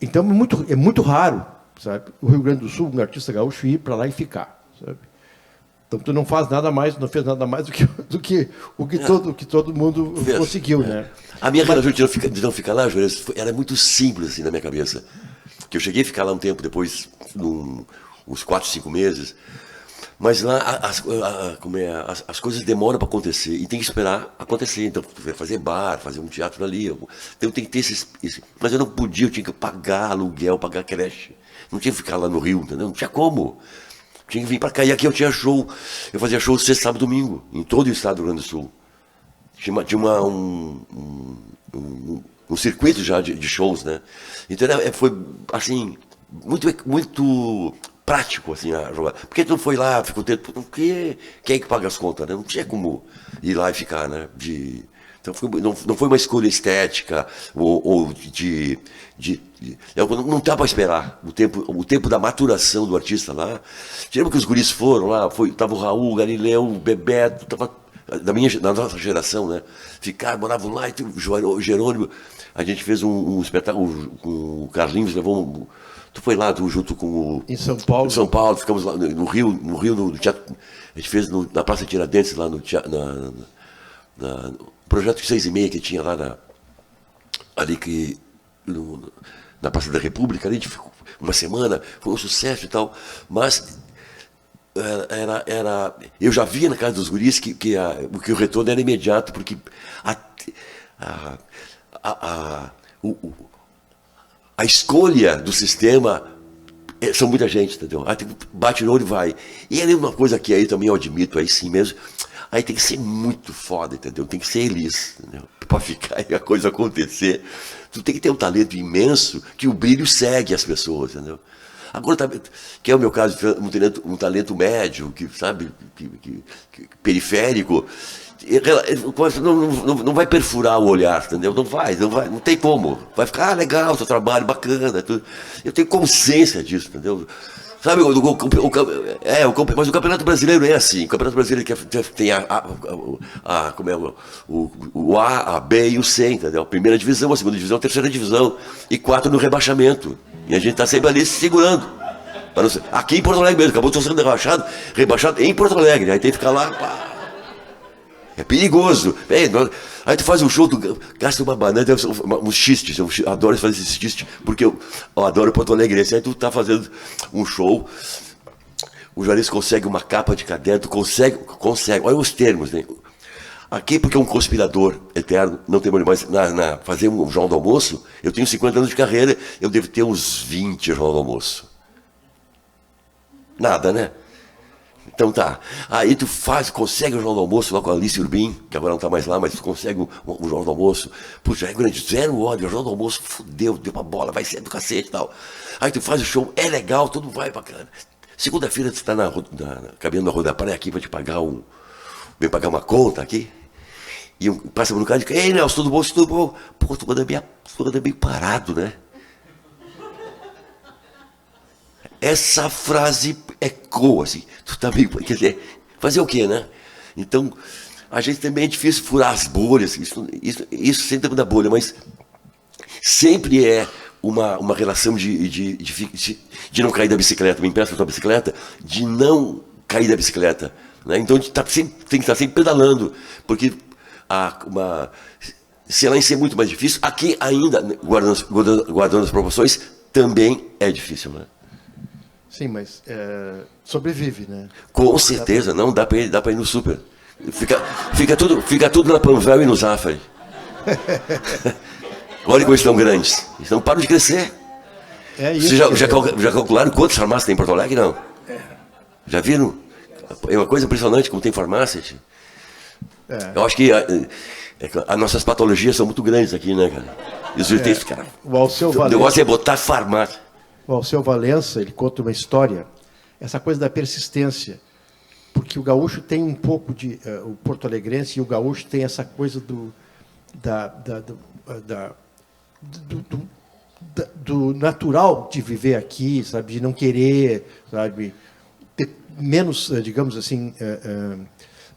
Então é muito raro, sabe, o Rio Grande do Sul, um artista gaúcho, ir para lá e ficar. Sabe? Então tu não fez nada mais do que todo mundo conseguiu, né? A minha relação de não ficar lá, Júlio, era muito simples assim na minha cabeça. Que eu cheguei a ficar lá um tempo depois, uns 4, 5 meses, mas lá as coisas demoram para acontecer e tem que esperar acontecer. Então fazer bar, fazer um teatro ali, então tem que ter mas eu não podia, eu tinha que pagar aluguel, pagar creche, não tinha que ficar lá no Rio, entendeu? Não tinha como. Tinha que vir para cá. E aqui eu tinha show. Eu fazia show sexta, sábado e domingo, em todo o estado do Rio Grande do Sul. Tinha um circuito já de shows, né? Então foi, assim, muito prático, assim, a jogar. Porque tu não foi lá, ficou tempo. Quem é que paga as contas, né? Não tinha como ir lá e ficar, né? Então não foi uma escolha estética ou não dá para esperar o tempo da maturação do artista lá. Lembra que os guris foram lá, tava o Raul, o Galileu, o Bebeto, tava da nossa geração, né? Moravam lá, e o Jerônimo, a gente fez um espetáculo com o Carlinhos, levou tu foi lá, junto com o... Em São Paulo. Em São Paulo, ficamos lá no Rio, no teatro, a gente fez na Praça Tiradentes, lá no teatro, projeto 6,5 que tinha lá na Praça da República, ali a gente ficou uma semana, foi um sucesso e tal, mas eu já via na casa dos guris que o retorno era imediato, porque a escolha do sistema são muita gente, entendeu? Bate no olho e vai. E é uma coisa que aí também eu admito, aí sim mesmo. Aí tem que ser muito foda, entendeu? Tem que ser eles, entendeu? Para ficar e a coisa acontecer. Tu tem que ter um talento imenso que o brilho segue as pessoas, entendeu? Agora, que é o meu caso, um talento médio, que, sabe, periférico, não vai perfurar o olhar, entendeu? Não tem como. Vai ficar legal, seu trabalho, bacana, tudo. Eu tenho consciência disso, entendeu? Sabe, mas o Campeonato Brasileiro é assim. O Campeonato Brasileiro tem como é, o A, a B e o C, entendeu? A primeira divisão, a segunda divisão, a terceira divisão. E 4 no rebaixamento. E a gente está sempre ali se segurando. Aqui em Porto Alegre mesmo, acabou de sendo rebaixado em Porto Alegre. Aí tem que ficar lá, pá. É perigoso. Aí tu faz um show, tu gasta uma banana, uns xistes. Eu adoro fazer esses xistes, porque eu adoro Porto Alegre. Aí tu tá fazendo um show, o jornalista consegue uma capa de caderno, tu consegue. Olha os termos, né? Aqui, porque é um conspirador eterno, não tem mais. Fazer um Jornal do Almoço, eu tenho 50 anos de carreira, eu devo ter uns 20 Jornal do Almoço. Nada, né? Então tá. Aí tu consegue o Jornal do Almoço lá com a Alice Urbim, que agora não tá mais lá, mas tu consegue o Jornal do Almoço. Puxa, é grande, 0 horas, o Jornal do Almoço, fudeu, deu uma bola, vai ser do cacete e tal. Aí tu faz o show, é legal, tudo vai bacana. Segunda-feira tu tá caminhando na Rua da Praia aqui pra te pagar vem pagar uma conta aqui. E passa por um cara e diz, ei, Nelson, tudo bom? Tudo bom? Pô, tu anda meio parado, né? Essa frase ecoa, assim, tu tá meio, quer dizer, fazer o quê, né? Então, a gente também é difícil furar as bolhas, isso sempre da bolha, mas sempre é uma relação de não cair da bicicleta, me empresta a tua bicicleta, de não cair da bicicleta, né? Então a gente tem que estar sempre pedalando, porque se lá em si é muito mais difícil, aqui ainda, guardando as proporções, também é difícil, né? Sim, mas sobrevive, né? Com certeza, não dá para ir no super. Fica tudo na Panvel e no Zafari. Olha como eles estão grandes. Eles não param de crescer. É isso. Vocês já calcularam quantas farmácias tem em Porto Alegre? Não? Já viram? É uma coisa impressionante como tem farmácia. Eu acho que as nossas patologias são muito grandes aqui, né, cara? E os utentes, cara. O negócio é botar farmácia. O Alceu Valença, ele conta uma história, essa coisa da persistência, porque o gaúcho tem um pouco de... o porto-alegrense e o gaúcho tem essa coisa do natural de viver aqui, sabe, de não querer, sabe, ter menos, digamos assim,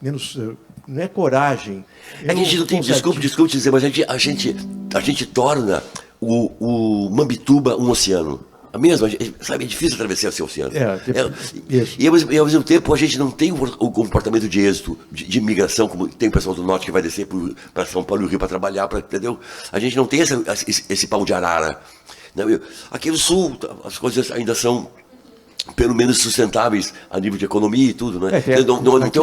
menos... não é coragem. É que a gente não tem... Desculpe dizer, mas a gente torna o Mambituba um oceano. A mesma, sabe, é difícil atravessar esse oceano. E ao mesmo tempo a gente não tem o comportamento de êxito, de imigração, como tem o pessoal do norte que vai descer para São Paulo e Rio para trabalhar, entendeu? A gente não tem esse pau de arara. Não, aqui no sul as coisas ainda são pelo menos sustentáveis a nível de economia e tudo, né? Não tem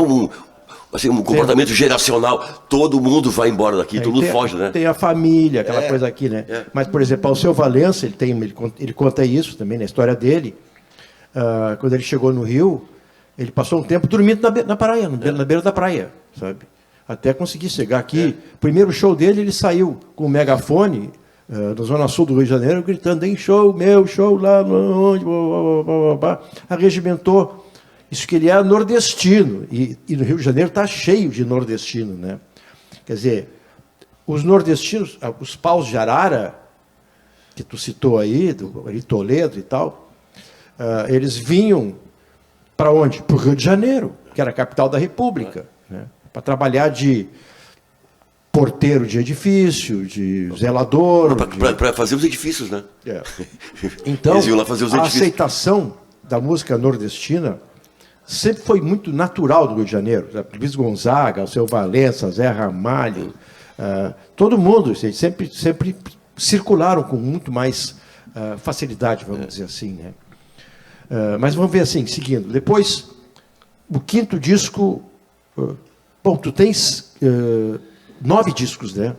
um comportamento geracional, todo mundo vai embora daqui, todo mundo foge, né? Tem a família, aquela coisa aqui, né? Mas, por exemplo, o Alceu Valença, ele conta isso também na história dele. Quando ele chegou no Rio, ele passou um tempo dormindo na praia, na beira da praia, sabe? Até conseguir chegar aqui. Primeiro show dele, ele saiu com o megafone, na zona sul do Rio de Janeiro, gritando, em show, meu show lá, onde, arregimentou. Isso que ele é nordestino, e no Rio de Janeiro está cheio de nordestino, né? Quer dizer, os nordestinos, os paus de arara, que tu citou aí, do Toledo e tal, eles vinham para onde? Para o Rio de Janeiro, que era a capital da República, né? Para trabalhar de porteiro de edifício, de zelador... Para fazer os edifícios, né? Então, eles iam lá fazer os edifícios. A aceitação da música nordestina sempre foi muito natural do Rio de Janeiro. Luiz Gonzaga, Alceu Valença, Zé Ramalho, todo mundo sempre circularam com muito mais facilidade, vamos dizer assim, né? Mas vamos ver assim, seguindo. Depois, o quinto disco... bom, tu tens 9 discos, né?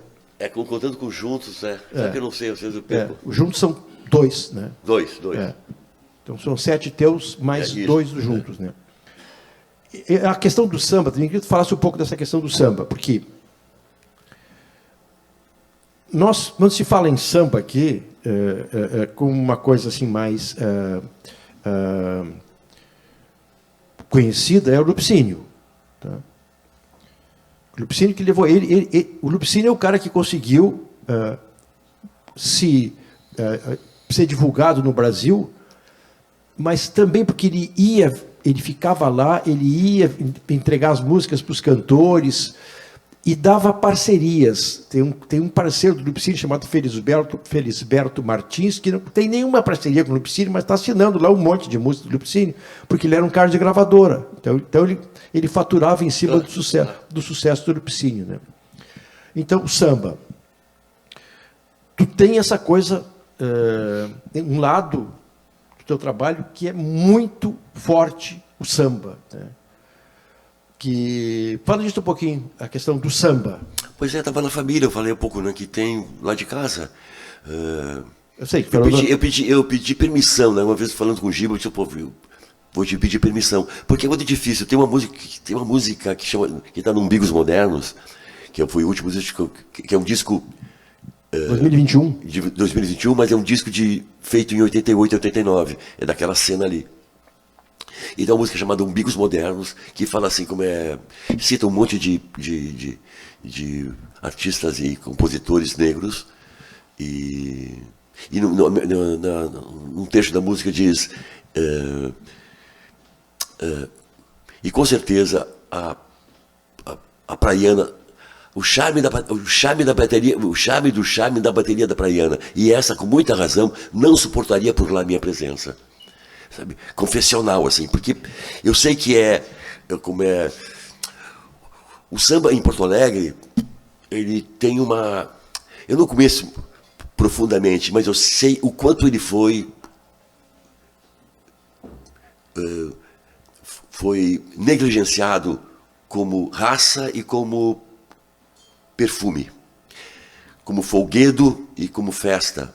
Contando com Juntos, né? Sabe que eu não sei, às vezes eu perco. Os Juntos são 2, né? 2. Então são 7 teus, mais 2 juntos, né? E a questão do samba, também queria que tu falasse um pouco dessa questão do samba, porque quando se fala em samba aqui, com uma coisa assim mais conhecida, é o Lupicínio. Tá? O Lupicínio que levou o Lupicínio é o cara que conseguiu ser divulgado no Brasil mas também porque ele ficava lá, ele ia entregar as músicas para os cantores e dava parcerias. Tem um parceiro do Lupicínio chamado Felisberto Martins, que não tem nenhuma parceria com o Lupicínio, mas está assinando lá um monte de música do Lupicínio, porque ele era um cara de gravadora. Então ele faturava em cima do sucesso do Lupicínio, né? Então, o samba. Tu tem essa coisa, um lado do teu trabalho que é muito forte, o samba, né? Fala disso um pouquinho, a questão do samba. Pois é, estava na família, eu falei um pouco, né, que tem lá de casa. Eu sei. Eu pedi permissão, né, uma vez falando com o Giba, eu disse, pô, vou te pedir permissão, porque é muito difícil. Tem uma música que está no Umbigos Modernos, que foi o último disco, que é um disco 2021. De 2021, mas é um disco feito em 88, 89. É daquela cena ali. E tem uma música chamada Umbigos Modernos, que fala assim, cita um monte de artistas e compositores negros, e num trecho da música diz, e com certeza a praiana, o charme da bateria da praiana, e essa, com muita razão, não suportaria por lá minha presença. Sabe? Confessional, assim, porque eu sei que o samba em Porto Alegre, ele tem uma... Eu não conheço profundamente, mas eu sei o quanto ele foi negligenciado como raça e como perfume, como folguedo e como festa.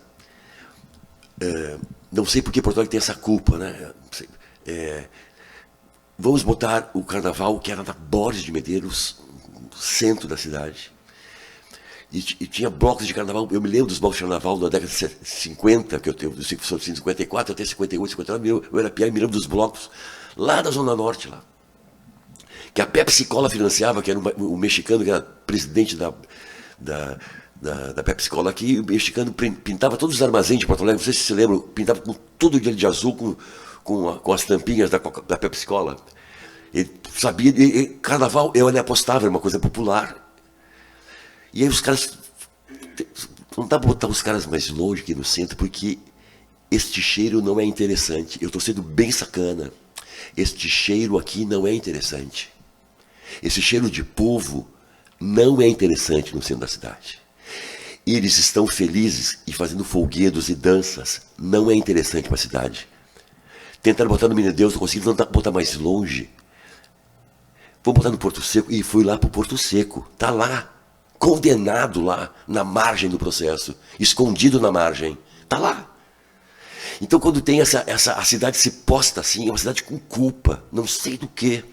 Não sei por que Porto Alegre tem essa culpa, né? Vamos botar o carnaval, que era na Borges de Medeiros, no centro da cidade. E tinha blocos de carnaval, eu me lembro dos blocos de carnaval da década de 50, que eu sou de 54 até 58, 59, eu era piá e me lembro dos blocos lá da Zona Norte, lá. Que a Pepsi Cola financiava, que era o mexicano, que era presidente da Pepsi Cola aqui, o mexicano pintava todos os armazéns de Porto Alegre, não sei se você lembra, pintava com tudo de azul, com as tampinhas da Pepsi Cola. Ele sabia, carnaval, eu apostava, era uma coisa popular. E aí os caras, não dá para botar os caras mais longe aqui no centro, porque este cheiro não é interessante. Eu estou sendo bem sacana. Este cheiro aqui não é interessante. Esse cheiro de povo não é interessante no centro da cidade. Eles estão felizes e fazendo folguedos e danças. Não é interessante para a cidade. Tentaram botar no Menino Deus, não conseguiram botar mais longe. Vou botar no Porto Seco. E fui lá para o Porto Seco. Está lá, condenado lá, na margem do processo. Escondido na margem. Está lá. Então, quando tem a cidade se posta assim, é uma cidade com culpa. Não sei do quê.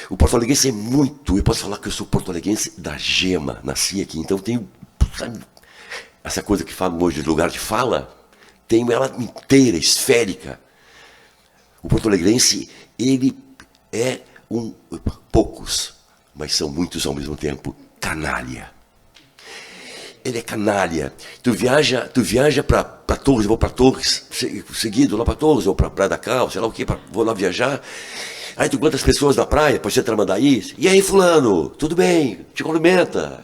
O porto-alegrense é muito... Eu posso falar que eu sou porto-alegrense da gema. Nasci aqui, então tenho... Sabe, essa coisa que falam hoje de lugar de fala, tenho ela inteira, esférica. O porto-alegrense, ele é poucos, mas são muitos ao mesmo tempo, canalha. Ele é canalha. Tu viaja para Torres, eu vou para Torres, seguido lá para Torres, ou para Praia da Cal, sei lá o que, vou lá viajar. Aí tu encontra as pessoas na praia, pode ser Tramandaí, e aí fulano, tudo bem, te cumprimenta,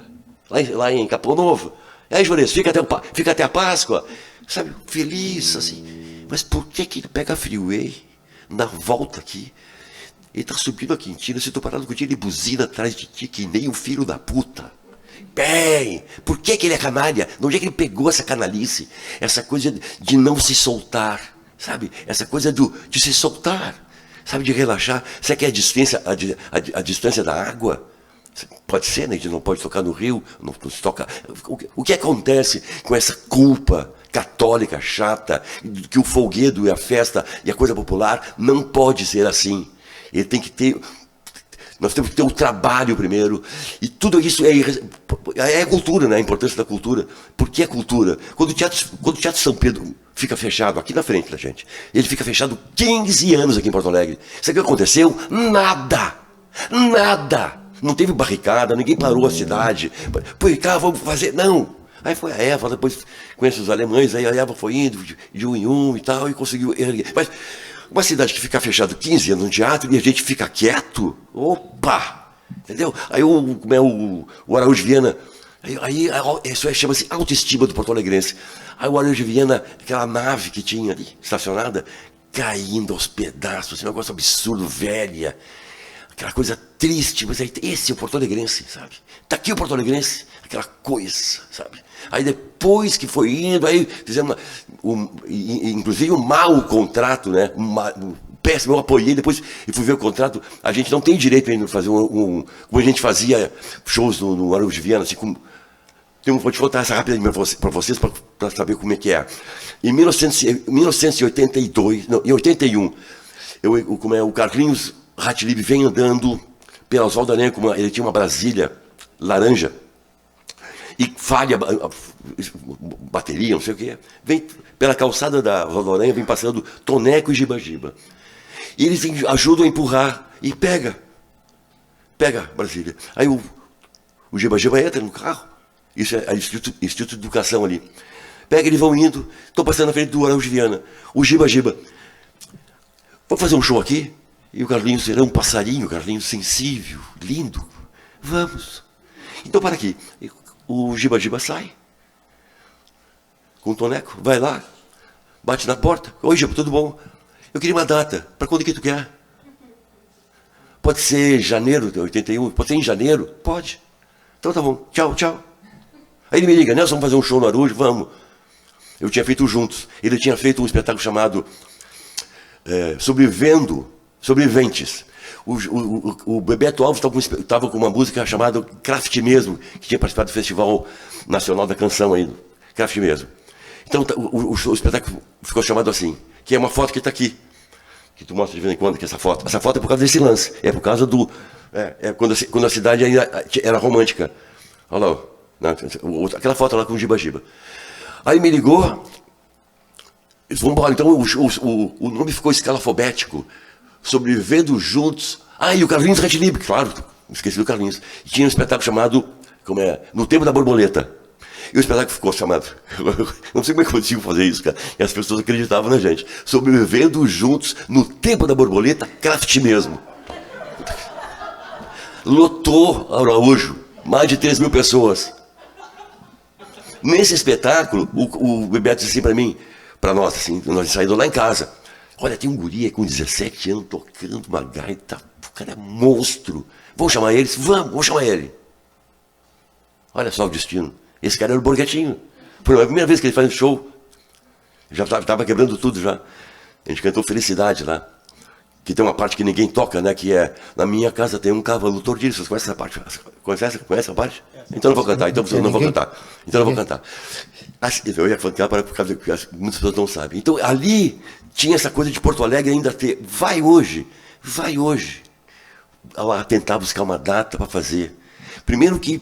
lá em Capão Novo. E aí, Juarez, fica até a Páscoa, sabe, feliz, assim. Mas por que ele pega a freeway, na volta aqui, ele tá subindo a Quintina, se tu parado contigo, ele buzina atrás de ti, que nem um filho da puta. Bem, por que ele é canalha? De onde é que ele pegou essa canalice? Essa coisa de não se soltar, sabe? Essa coisa de se soltar, sabe? De relaxar. Será que é a distância da água? Pode ser, né? A gente não pode tocar no rio, não se toca. O que acontece com essa culpa católica chata, que o folguedo e a festa e a coisa popular não pode ser assim? Ele tem que ter... Nós temos que ter o trabalho primeiro. E tudo isso é cultura, né? A importância da cultura. Por que a cultura? Quando o Teatro São Pedro fica fechado aqui na frente da gente, ele fica fechado 15 anos aqui em Porto Alegre. Sabe o que aconteceu? Nada! Nada! Não teve barricada, ninguém parou a cidade. Pô, cá, vamos fazer... Não! Aí foi a Eva, depois conhece os alemães, aí a Eva foi indo de um em um e tal, e conseguiu erguer. Mas Uma cidade que fica fechado 15 anos no teatro e a gente fica quieto, opa! Entendeu? Aí o Araújo Viana, isso chama-se autoestima do porto-alegrense. Aí o Araújo Viana, aquela nave que tinha ali, estacionada, caindo aos pedaços, um negócio absurdo, velha. Aquela coisa triste, mas esse é o porto-alegrense, sabe? Tá aqui o porto-alegrense, aquela coisa, sabe? Aí depois que foi indo, aí fizemos, inclusive um mau contrato, né? Péssimo, eu apoiei, depois e fui ver o contrato. A gente não tem direito ainda de fazer como a gente fazia shows no Araújo Viana, assim como... Vou te contar essa rapidamente para vocês, para saber como é que é. Em 1982, não, em 81, o Carlinhos Ratlib vem andando pela Oswaldo Aranha, ele tinha uma Brasília laranja, e falha bateria, não sei o que, vem pela calçada da Oswaldo Aranha, vem passando Toneco e Giba-Giba. E eles ajudam a empurrar, e pega Brasília. Aí o Giba-Giba entra no carro, isso é Instituto de Educação ali. Pega, eles vão indo, estão passando na frente do Araújo Viana. O Giba-Giba, vamos fazer um show aqui? E o Carlinhos era um passarinho, Carlinhos sensível, lindo. Vamos. Então, para aqui. O Giba-Giba sai, com o Toneco, vai lá, bate na porta. Oi, Giba, tudo bom? Eu queria uma data. Para quando que tu quer? Pode ser janeiro de 81? Pode ser em janeiro? Pode. Então tá bom. Tchau, tchau. Aí ele me liga, Nelson, vamos fazer um show no Araújo? Vamos. Eu tinha feito juntos. Ele tinha feito um espetáculo chamado Sobreviventes. O Bebeto Alves estava com uma música chamada Craft Mesmo, que tinha participado do Festival Nacional da Canção aí, Craft Mesmo. Então o espetáculo ficou chamado assim, que é uma foto que está aqui, que tu mostra de vez em quando, que essa foto é por causa desse lance, é por causa do... quando a cidade ainda era romântica. Olha lá, aquela foto lá com o Giba-Giba. Aí me ligou, vamos embora, então o nome ficou escalafobético, Sobrevivendo Juntos. E o Carlinhos Ratlib, claro, esqueci do Carlinhos. E tinha um espetáculo chamado, No Tempo da Borboleta. E o espetáculo ficou chamado, não sei como é que eu consigo fazer isso, cara. E as pessoas acreditavam na gente. Sobrevivendo Juntos, No Tempo da Borboleta, Craft Mesmo. Lotou Araújo, mais de 3 mil pessoas. Nesse espetáculo, o Bebeto disse assim para mim, para nós, assim, nós saímos lá em casa. Olha, tem um guri com 17 anos tocando uma gaita, o cara é monstro. Vamos chamar ele? Vamos chamar ele. Olha só o destino. Esse cara era o Borghettino. Foi a primeira vez que ele faz um show. Já estava quebrando tudo já. A gente cantou Felicidade lá. Que tem uma parte que ninguém toca, né? Que é, na minha casa tem um cavalo tordilho. Vocês conhecem essa parte? Conhece essa parte? Então eu não vou cantar. Então eu não vou cantar. Então eu não vou cantar. Eu ia cantar porque muitas pessoas não sabem. Então ali tinha essa coisa de Porto Alegre ainda ter. Vai hoje. Ela tentar buscar uma data para fazer. Primeiro que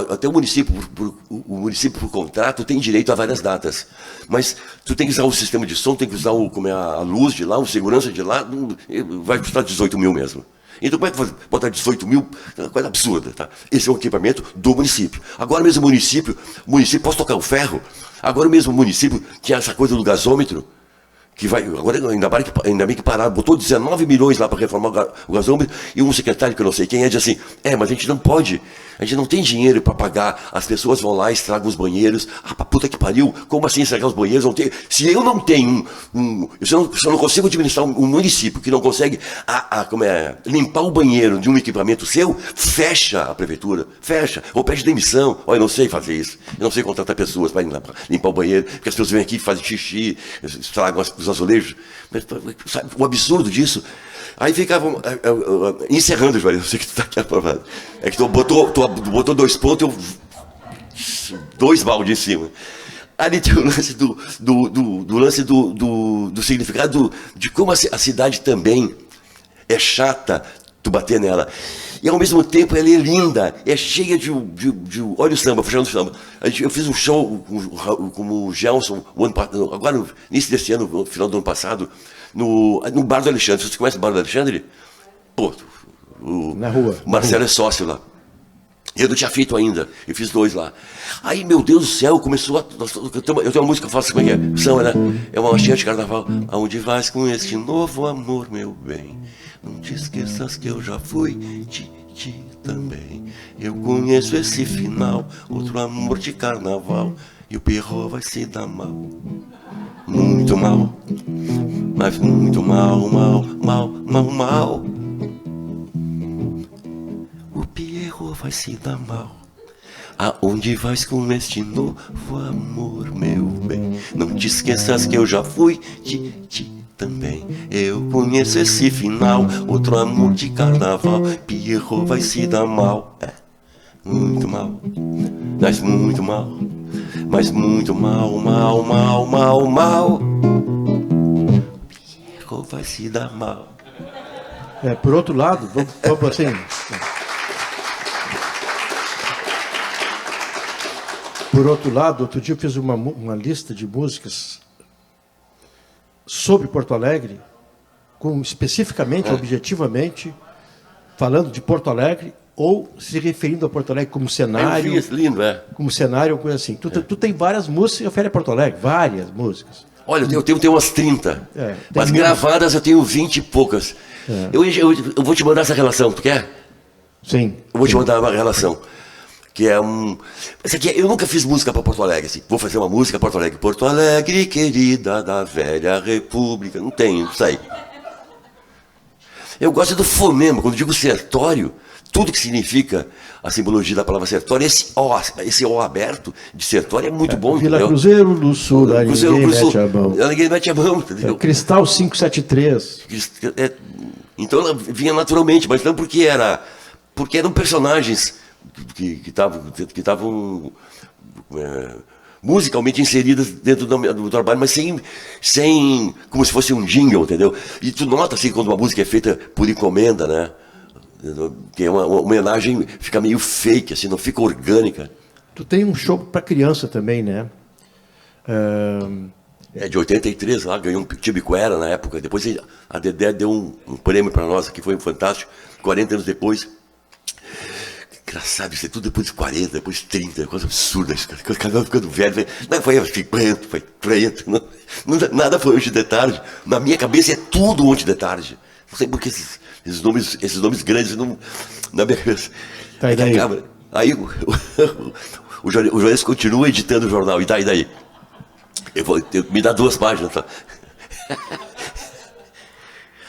até o município por contrato tem direito a várias datas, mas tu tem que usar o sistema de som, tem que usar a luz de lá, o segurança de lá, vai custar 18 mil mesmo. Então como é que vai botar 18 mil? É uma coisa absurda, tá? Esse é o equipamento do município. Agora mesmo o município, posso tocar o ferro? Agora mesmo o município tinha essa coisa do gasômetro, que vai, agora ainda bem que pararam, botou 19 milhões lá para reformar o gasômetro, e um secretário que eu não sei quem diz assim, mas a gente não pode, a gente não tem dinheiro para pagar, as pessoas vão lá e estragam os banheiros. Pra puta que pariu, como assim estragar os banheiros? Se eu não tenho se eu não consigo administrar um município que não consegue limpar o banheiro de um equipamento seu, fecha a prefeitura, ou pede demissão. Eu não sei fazer isso, eu não sei contratar pessoas para limpar o banheiro, porque as pessoas vêm aqui e fazem xixi, estragam os azulejos. Mas, sabe, o absurdo disso. Aí ficavam encerrando, João, eu sei que tu está aqui aprovado. É que tu botou 2 pontos, 2 baldes em cima. Ali tem o lance do significado de como a cidade também é chata tu bater nela. E ao mesmo tempo ela é linda, é cheia de olha o samba, puxando o samba. Eu fiz um show com o Gelson, agora no início desse ano, no final do ano passado, no Bar do Alexandre. Você conhece o Bar do Alexandre? Pô, na rua. O Marcelo é sócio lá. Eu não tinha feito ainda, eu fiz 2 lá. Aí, meu Deus do céu, começou a... Eu tenho uma música que eu faço, como é que é? Samba, né? É uma marchinha de carnaval. Aonde vais com este novo amor, meu bem? Não te esqueças que eu já fui de ti também. Eu conheço esse final, outro amor de carnaval. E o Pierrot vai se dar mal. Muito mal. Mas muito mal, mal, mal, mal, mal. O Pierrot vai se dar mal. Aonde vais com este novo amor, meu bem? Não te esqueças que eu já fui de ti também. Eu conheço esse final, outro amor de carnaval. Pierrot vai se dar mal. Muito mal, mas muito mal. Mas muito mal, mal, mal, mal, mal. Pierrot vai se dar mal. Por outro lado, vamos assim... Por outro lado, outro dia eu fiz uma lista de músicas sobre Porto Alegre, especificamente, objetivamente, falando de Porto Alegre, ou se referindo a Porto Alegre como cenário. Lindo, como cenário, coisa assim. Tu tem várias músicas que referem a Porto Alegre, várias músicas. Olha, eu tenho umas 30, mas gravadas eu tenho 20 e poucas. Eu vou te mandar essa relação, tu quer? Sim. Eu vou te mandar uma relação. Que é Essa aqui, eu nunca fiz música para Porto Alegre, assim. Vou fazer uma música para Porto Alegre. Porto Alegre, querida da velha república. Não tem, isso aí. Eu gosto do fonema. Quando digo sertório, tudo que significa a simbologia da palavra sertório, esse O aberto de sertório é muito bom. Vila entendeu? Cruzeiro do Sul, ninguém mete a mão. Ninguém mete a mão, entendeu? Cristal 573. Então ela vinha naturalmente, mas não porque eram personagens que estavam musicalmente inseridas dentro do trabalho, mas sem como se fosse um jingle, entendeu? E tu nota assim quando uma música é feita por encomenda, né? Que é uma homenagem, fica meio fake, assim, não fica orgânica. Tu tem um show para criança também, né? De 83, lá, ganhou um Tibiquera na época. Depois a Dedé deu um prêmio para nós, que foi fantástico, 40 anos depois. Engraçado, isso é tudo depois de 40, depois de 30, coisa absurda. O cara ficando velho, não foi 50, foi 30. Nada foi hoje de tarde. Na minha cabeça é tudo ontem de tarde. Não sei porque esses nomes grandes não. Na minha cabeça. Tá, e daí? Aí o jornalista continua editando o jornal, e daí? Me dá 2 páginas, tá?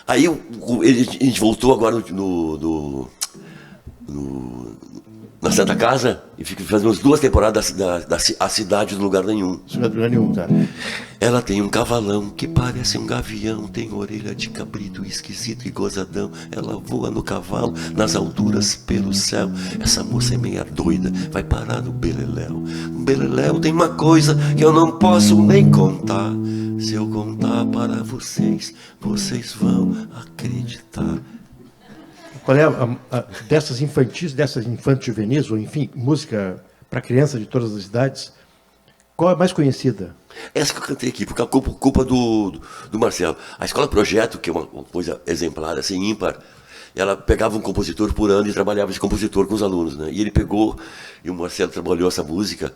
Aí a gente voltou agora na Santa Casa e fazemos 2 temporadas da A Cidade do Lugar Nenhum. Lugar Nenhum, tá? Ela tem um cavalão que parece um gavião, tem orelha de cabrito esquisito e gozadão. Ela voa no cavalo, nas alturas pelo céu. Essa moça é meia doida, vai parar no Beleléu. No Beleléu tem uma coisa que eu não posso nem contar. Se eu contar para vocês, vocês vão acreditar. Qual é dessas infantis, dessas infantos juvenis, ou enfim, música para crianças de todas as idades, qual é a mais conhecida? Essa que eu cantei aqui, porque é culpa do Marcelo. A Escola Projeto, que é uma coisa exemplar, assim, ímpar, ela pegava um compositor por ano e trabalhava esse compositor com os alunos, né? E ele pegou, e o Marcelo trabalhou essa música.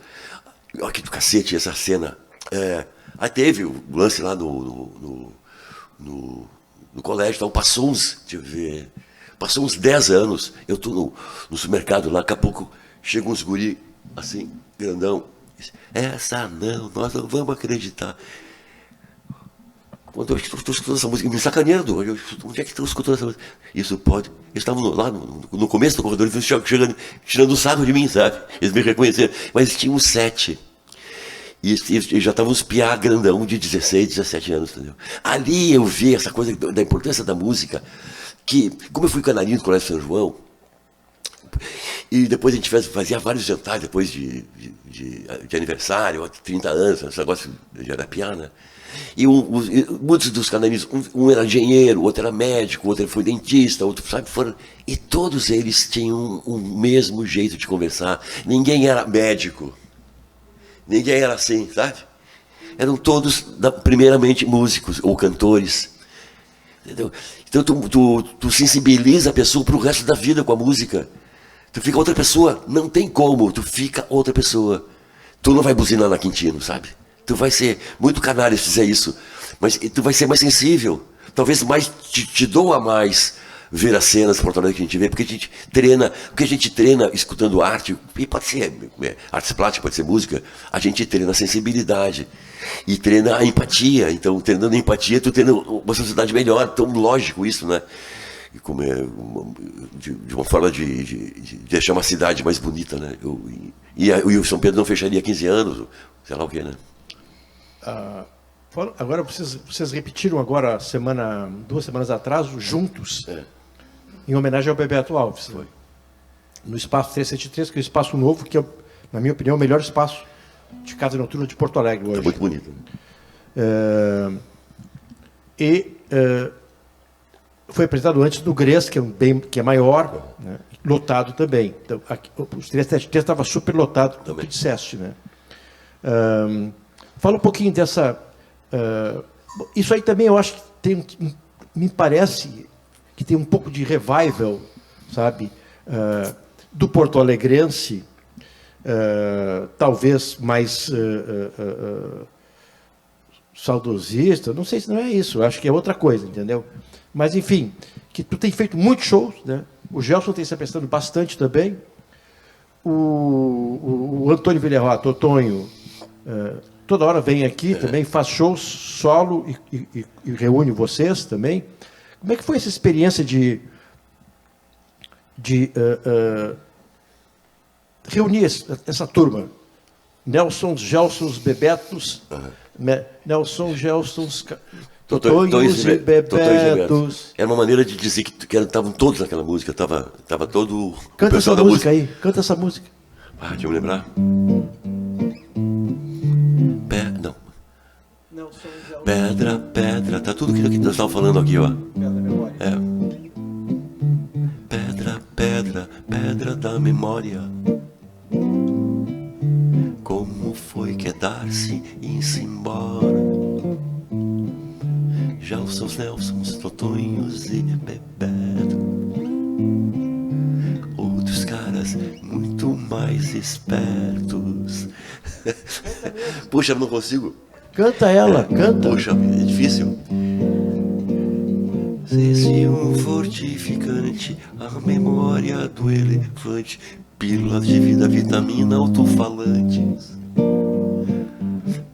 Olha que do cacete essa cena. Aí teve o lance lá no colégio, então passou uns 10 anos, eu estou no supermercado lá, daqui a pouco chega uns guri, assim, grandão. Essa não, nós não vamos acreditar. Quando eu estou escutando essa música, me sacaneando, onde é que estão escutando essa música? Isso pode. Eles estavam lá no começo do corredor, eles chegando, tirando um sarro de mim, sabe? Eles me reconheceram, mas eles tinham 7. E já estavam uns piá grandão de 16, 17 anos, entendeu? Ali eu vi essa coisa da importância da música. Que, como eu fui canarinho do Colégio São João, e depois a gente fazia vários jantares depois de aniversário, 30 anos, esse negócio de Arapiá, né? E muitos dos canarinhos, um era engenheiro, outro era médico, outro foi dentista, outro, sabe, e todos eles tinham o mesmo jeito de conversar. Ninguém era médico, ninguém era assim, sabe? Eram todos, primeiramente, músicos ou cantores. Entendeu? Então tu sensibiliza a pessoa para o resto da vida com a música. Tu fica outra pessoa, não tem como, tu fica outra pessoa. Tu não vai buzinar na Quintino, sabe? Tu vai ser muito canalha se fizer isso, mas tu vai ser mais sensível. Talvez mais te doa mais ver as cenas de Porto Alegre que a gente vê, porque a gente treina escutando arte, e pode ser artes plásticas, pode ser música, a gente treina a sensibilidade e treina a empatia. Então, treinando a empatia, tu treina uma sociedade melhor. Então, lógico isso, né? E como de uma forma de deixar uma cidade mais bonita, né? E o São Pedro não fecharia 15 anos, sei lá o quê, né? Agora, vocês repetiram agora, 2 semanas atrás, Juntos, em homenagem ao Bebeto Alves. Foi. No Espaço 373, que é um espaço novo, que é, na minha opinião, o melhor espaço de casa noturna de Porto Alegre hoje. É muito bonito. Né? Foi apresentado antes do GRES, que é maior, né, lotado também. Então, o 373 estava super lotado, como tu disseste. Né? Fala um pouquinho dessa... isso aí também eu acho que me parece que tem um pouco de revival, sabe, do porto-alegrense, talvez mais saudosista, não sei se não é isso, acho que é outra coisa, entendeu? Mas, enfim, que tu tem feito muitos shows, né? O Gelson tem se apresentando bastante também, o Antônio Villarroa, Totonho, toda hora vem aqui também, faz shows solo e reúne vocês também. Como é que foi essa experiência de reunir essa turma? Nelsons, Gelsons, Bebetos, Nelson, Gelsons, Totonhos e Bebetos. Era uma maneira de dizer que estavam todos naquela música, estava todo Canta essa música aí, canta essa música. Deixa eu me lembrar. Pedra, pedra, tá tudo aquilo que nós estávamos falando aqui, ó. Pedra, pedra, pedra da memória. Como foi quedar-se e ir-se embora? Já os seus Nelsons, Totonhos e Bebeto, outros caras muito mais espertos. Puxa, não consigo. Canta ela, canta. Poxa, é difícil. Cesium fortificante, a memória do elefante, pílulas de vida, vitamina, alto-falantes.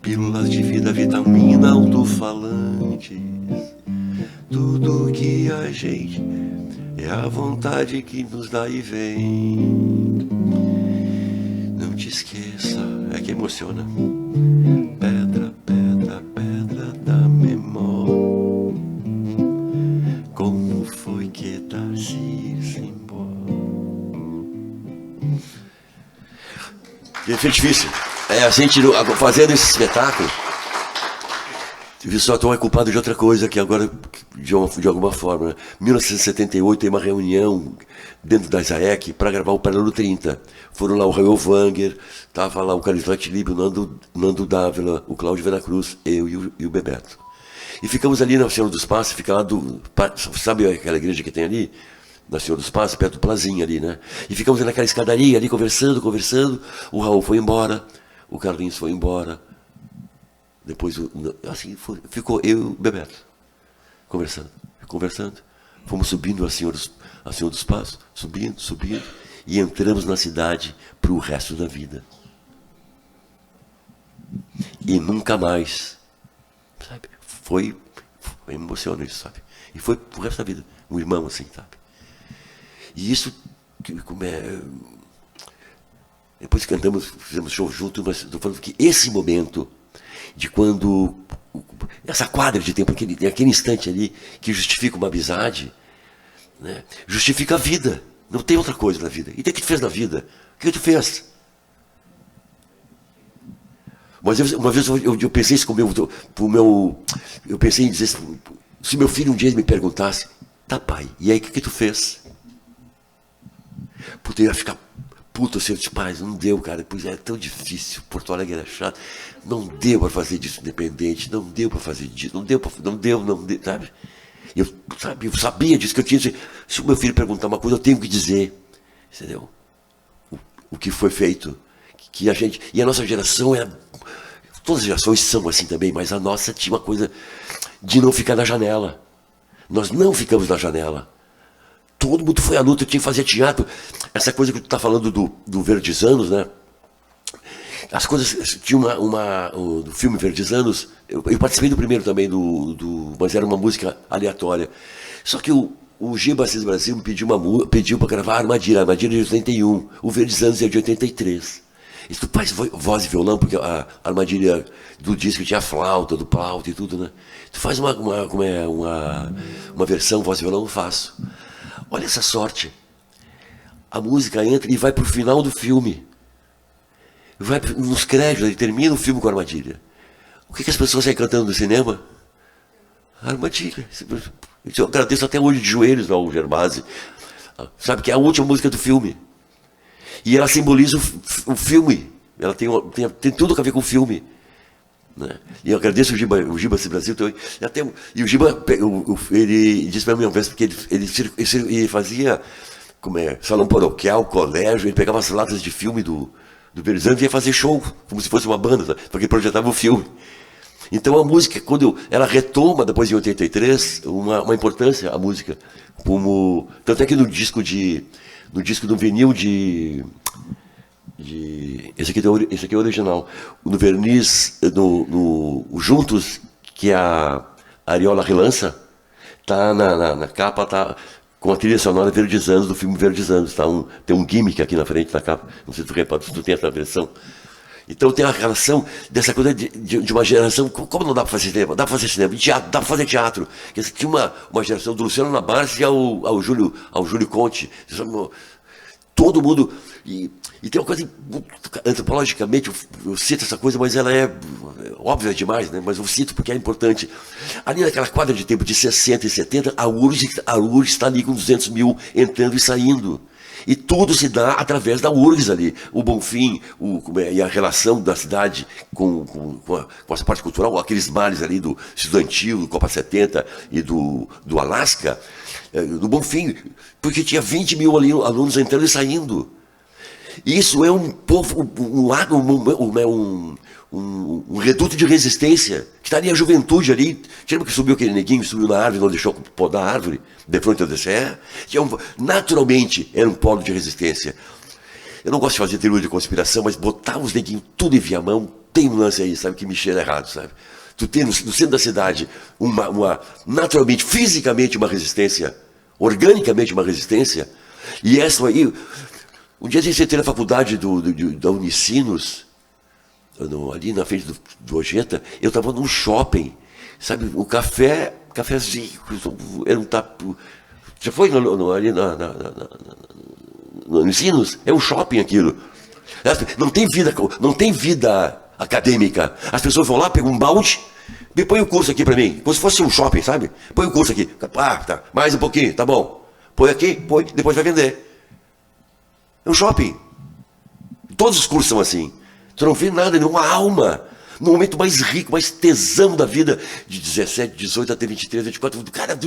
Pílulas de vida, vitamina, alto-falantes. Tudo que a gente é a vontade que nos dá e vem. Não te esqueça, é que emociona. Pedra, pedra, pedra da memória. Como foi que dar-se embora? Foi difícil. A gente fazendo esse espetáculo, eu só estou culpado de outra coisa, que agora, de alguma forma, né? 1978 tem uma reunião dentro da ISAEC para gravar o Paralelo 30. Foram lá o Raul Wanger, estava lá o Carlos Latilibe, o Nando Dávila, o Cláudio Veracruz, eu e o Bebeto. E ficamos ali na Senhora dos Passos, fica lá sabe aquela igreja que tem ali? Na Senhora dos Passos, perto do Plazinha ali, né? E ficamos naquela escadaria ali, conversando, o Raul foi embora, o Carlinhos foi embora. Depois, assim, ficou eu e o Bebeto, conversando. Fomos subindo a Senhora dos Passos, subindo, e entramos na cidade para o resto da vida. E nunca mais, sabe? Foi emocionante, sabe? E foi pro resto da vida, um irmão assim, sabe? E isso, depois que cantamos, fizemos show junto, mas estou falando que esse momento de quando essa quadra de tempo, aquele instante ali que justifica uma amizade, né? Justifica a vida. Não tem outra coisa na vida. E o que tu fez na vida? O que tu fez? Mas uma vez eu pensei isso eu pensei em dizer, se meu filho um dia me perguntasse, tá pai, e aí o que tu fez? Porque eu ia ficar puto, assim, eu disse, pai, não deu, cara, pois é tão difícil, Porto Alegre era chato, não deu para fazer disso independente, não deu para fazer disso, não deu, sabe? Eu sabia disso, que eu tinha, se o meu filho perguntar uma coisa, eu tenho que dizer, entendeu? o que foi feito. Que a gente, e a nossa geração todas as gerações são assim também, mas a nossa tinha uma coisa de não ficar na janela. Nós não ficamos na janela. Todo mundo foi à luta, tinha que fazer teatro. Essa coisa que tu está falando do Verdesanos, né? As coisas, tinha do filme Verdesanos, eu participei do primeiro também, mas era uma música aleatória. Só que o Giba Assis Brasil me pediu para gravar a Armadilha de 81, o Verdesanos é de 83. E tu faz voz e violão, porque a Armadilha do disco tinha a flauta, do plauto e tudo, né? Tu faz uma versão voz e violão, eu faço. Olha essa sorte. A música entra e vai pro final do filme. Vai nos créditos, termina o filme com a Armadilha. O que as pessoas saem cantando no cinema? Armadilha. Eu agradeço até hoje de joelhos ao Gervásio. Sabe que é a última música do filme. E ela simboliza o filme. Ela tem tudo a ver com o filme. Né? E eu agradeço o Giba Assis Brasil também. E o Giba, ele disse para mim uma vez, porque ele fazia salão paroquial, colégio, ele pegava as latas de filme do Verdesanos e ia fazer show, como se fosse uma banda, porque projetava o filme. Então a música, quando ela retoma, depois de 83, uma importância, a música. Tanto é que no disco do vinil esse aqui é o original. No verniz, no Juntos, que a Ariola relança, tá na capa, tá com a trilha sonora Verdesanos, do filme Verdesanos. Tem um gimmick aqui na frente da capa. Não sei se tu repara, se tu tem essa versão. Então tem a relação dessa coisa de uma geração. Como não dá para fazer cinema? Dá para fazer cinema, teatro, dá para fazer teatro. Tinha uma geração do Luciano Nabarce ao Júlio Conte. Todo mundo. E tem uma coisa, antropologicamente, eu cito essa coisa, mas ela é óbvia demais, né? Mas eu cito porque é importante. Ali naquela quadra de tempo de 60 e 70, a URGS está ali com 200 mil entrando e saindo. E tudo se dá através da URGS ali. O Bonfim, e a relação da cidade com essa parte cultural, aqueles bares ali do estudantil, do Copa 70 e do Alasca, do Bonfim, porque tinha 20 mil alunos entrando e saindo. Isso é um povo, um reduto de resistência, que está ali a juventude ali. Lembra que subiu aquele neguinho, subiu na árvore, não deixou podar a árvore, de frente ao DCE? Naturalmente era um polo de resistência. Eu não gosto de fazer teoria de conspiração, mas botar os neguinhos tudo em viamão, tem um lance aí, sabe, que me cheira errado, sabe? Tu tem no centro da cidade, naturalmente, fisicamente uma resistência, organicamente uma resistência, e essa aí... Um dia a gente entrei na faculdade da Unicinos, ali na frente do Ojeta, eu estava num shopping, sabe, um cafezinho, era um tapu. Já foi ali no Unicinos? É um shopping aquilo. Não tem vida acadêmica. As pessoas vão lá, pegam um balde, me põe o curso aqui para mim, como se fosse um shopping, sabe? Põe o curso aqui. Ah, tá, mais um pouquinho, tá bom. Põe aqui, depois vai vender. É um shopping. Todos os cursos são assim. Tu não vê nada, nenhuma alma. No momento mais rico, mais tesão da vida, de 17, 18 até 23, 24, cara,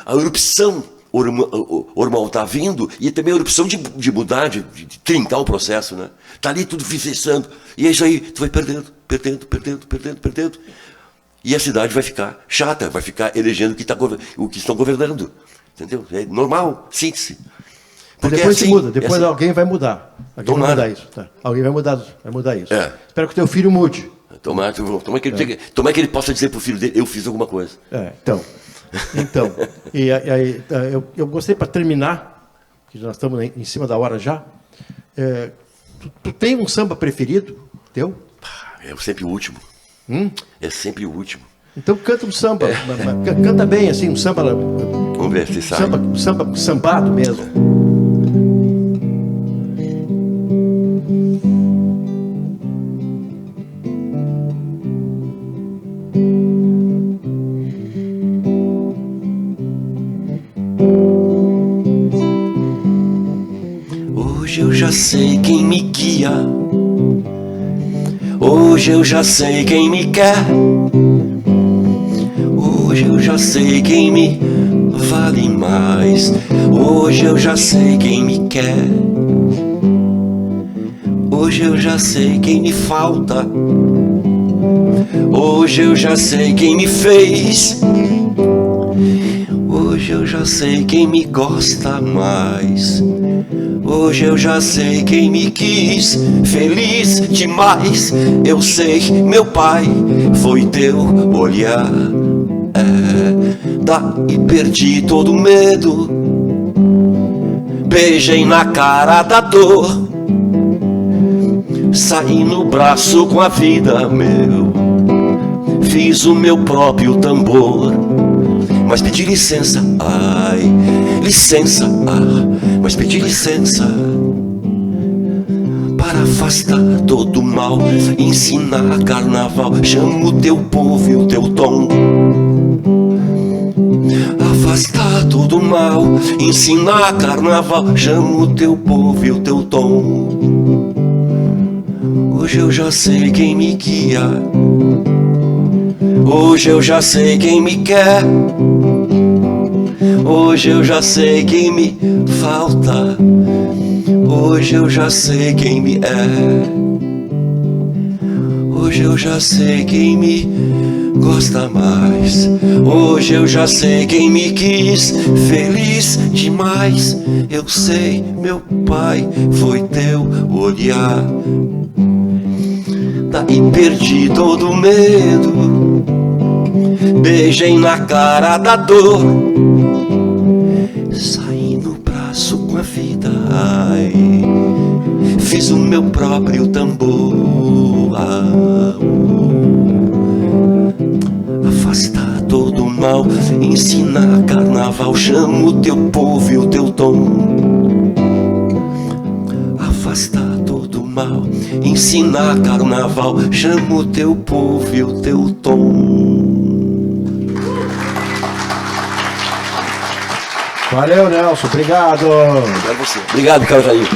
a erupção hormonal está vindo, e também a erupção de mudar, de trincar o processo, né? Está ali tudo vivenciando. E é isso aí, tu vai perdendo. E a cidade vai ficar chata, vai ficar elegendo o que estão governando. Entendeu? É normal, síntese. Porque depois se muda, depois alguém vai mudar. Alguém vai mudar isso. Tá? Alguém vai mudar isso. É. Espero que o teu filho mude. Tomara que ele possa dizer para o filho dele, eu fiz alguma coisa. Então. E aí, eu gostei, para terminar, que nós estamos em cima da hora já. Tu tem um samba preferido teu? É sempre o último. É sempre o último. Então canta um samba. Canta bem, assim, um samba. Vamos ver se sai. Sambado mesmo. Hoje eu já sei quem me guia. Hoje eu já sei quem me quer. Hoje eu já sei quem me vale mais. Hoje eu já sei quem me quer. Hoje eu já sei quem me falta. Hoje eu já sei quem me fez. Hoje eu já sei quem me gosta mais. Hoje eu já sei quem me quis, feliz demais. Eu sei, meu pai, foi teu olhar. Daí perdi todo medo. Beijei na cara da dor. Saí no braço com a vida, meu. Fiz o meu próprio tambor. Mas pedi licença, ai, licença, mas pedi licença para afastar todo mal, ensinar carnaval. Chamo o teu povo e o teu tom. Afastar todo mal, ensinar carnaval. Chamo o teu povo e o teu tom. Hoje eu já sei quem me guia. Hoje eu já sei quem me quer. Hoje eu já sei quem me falta. Hoje eu já sei quem me é. Hoje eu já sei quem me gosta mais. Hoje eu já sei quem me quis, feliz demais. Eu sei, meu pai, foi teu olhar. Daí perdi todo medo. Beijei na cara da dor. Saí no braço com a vida, ai. Fiz o meu próprio tambor. Afastar todo o mal, ensinar carnaval. Chamo o teu povo e o teu tom. Afastar todo o mal, ensinar carnaval. Chamo o teu povo e o teu tom. Valeu, Nelson. Obrigado. Obrigado, Carlos Jair.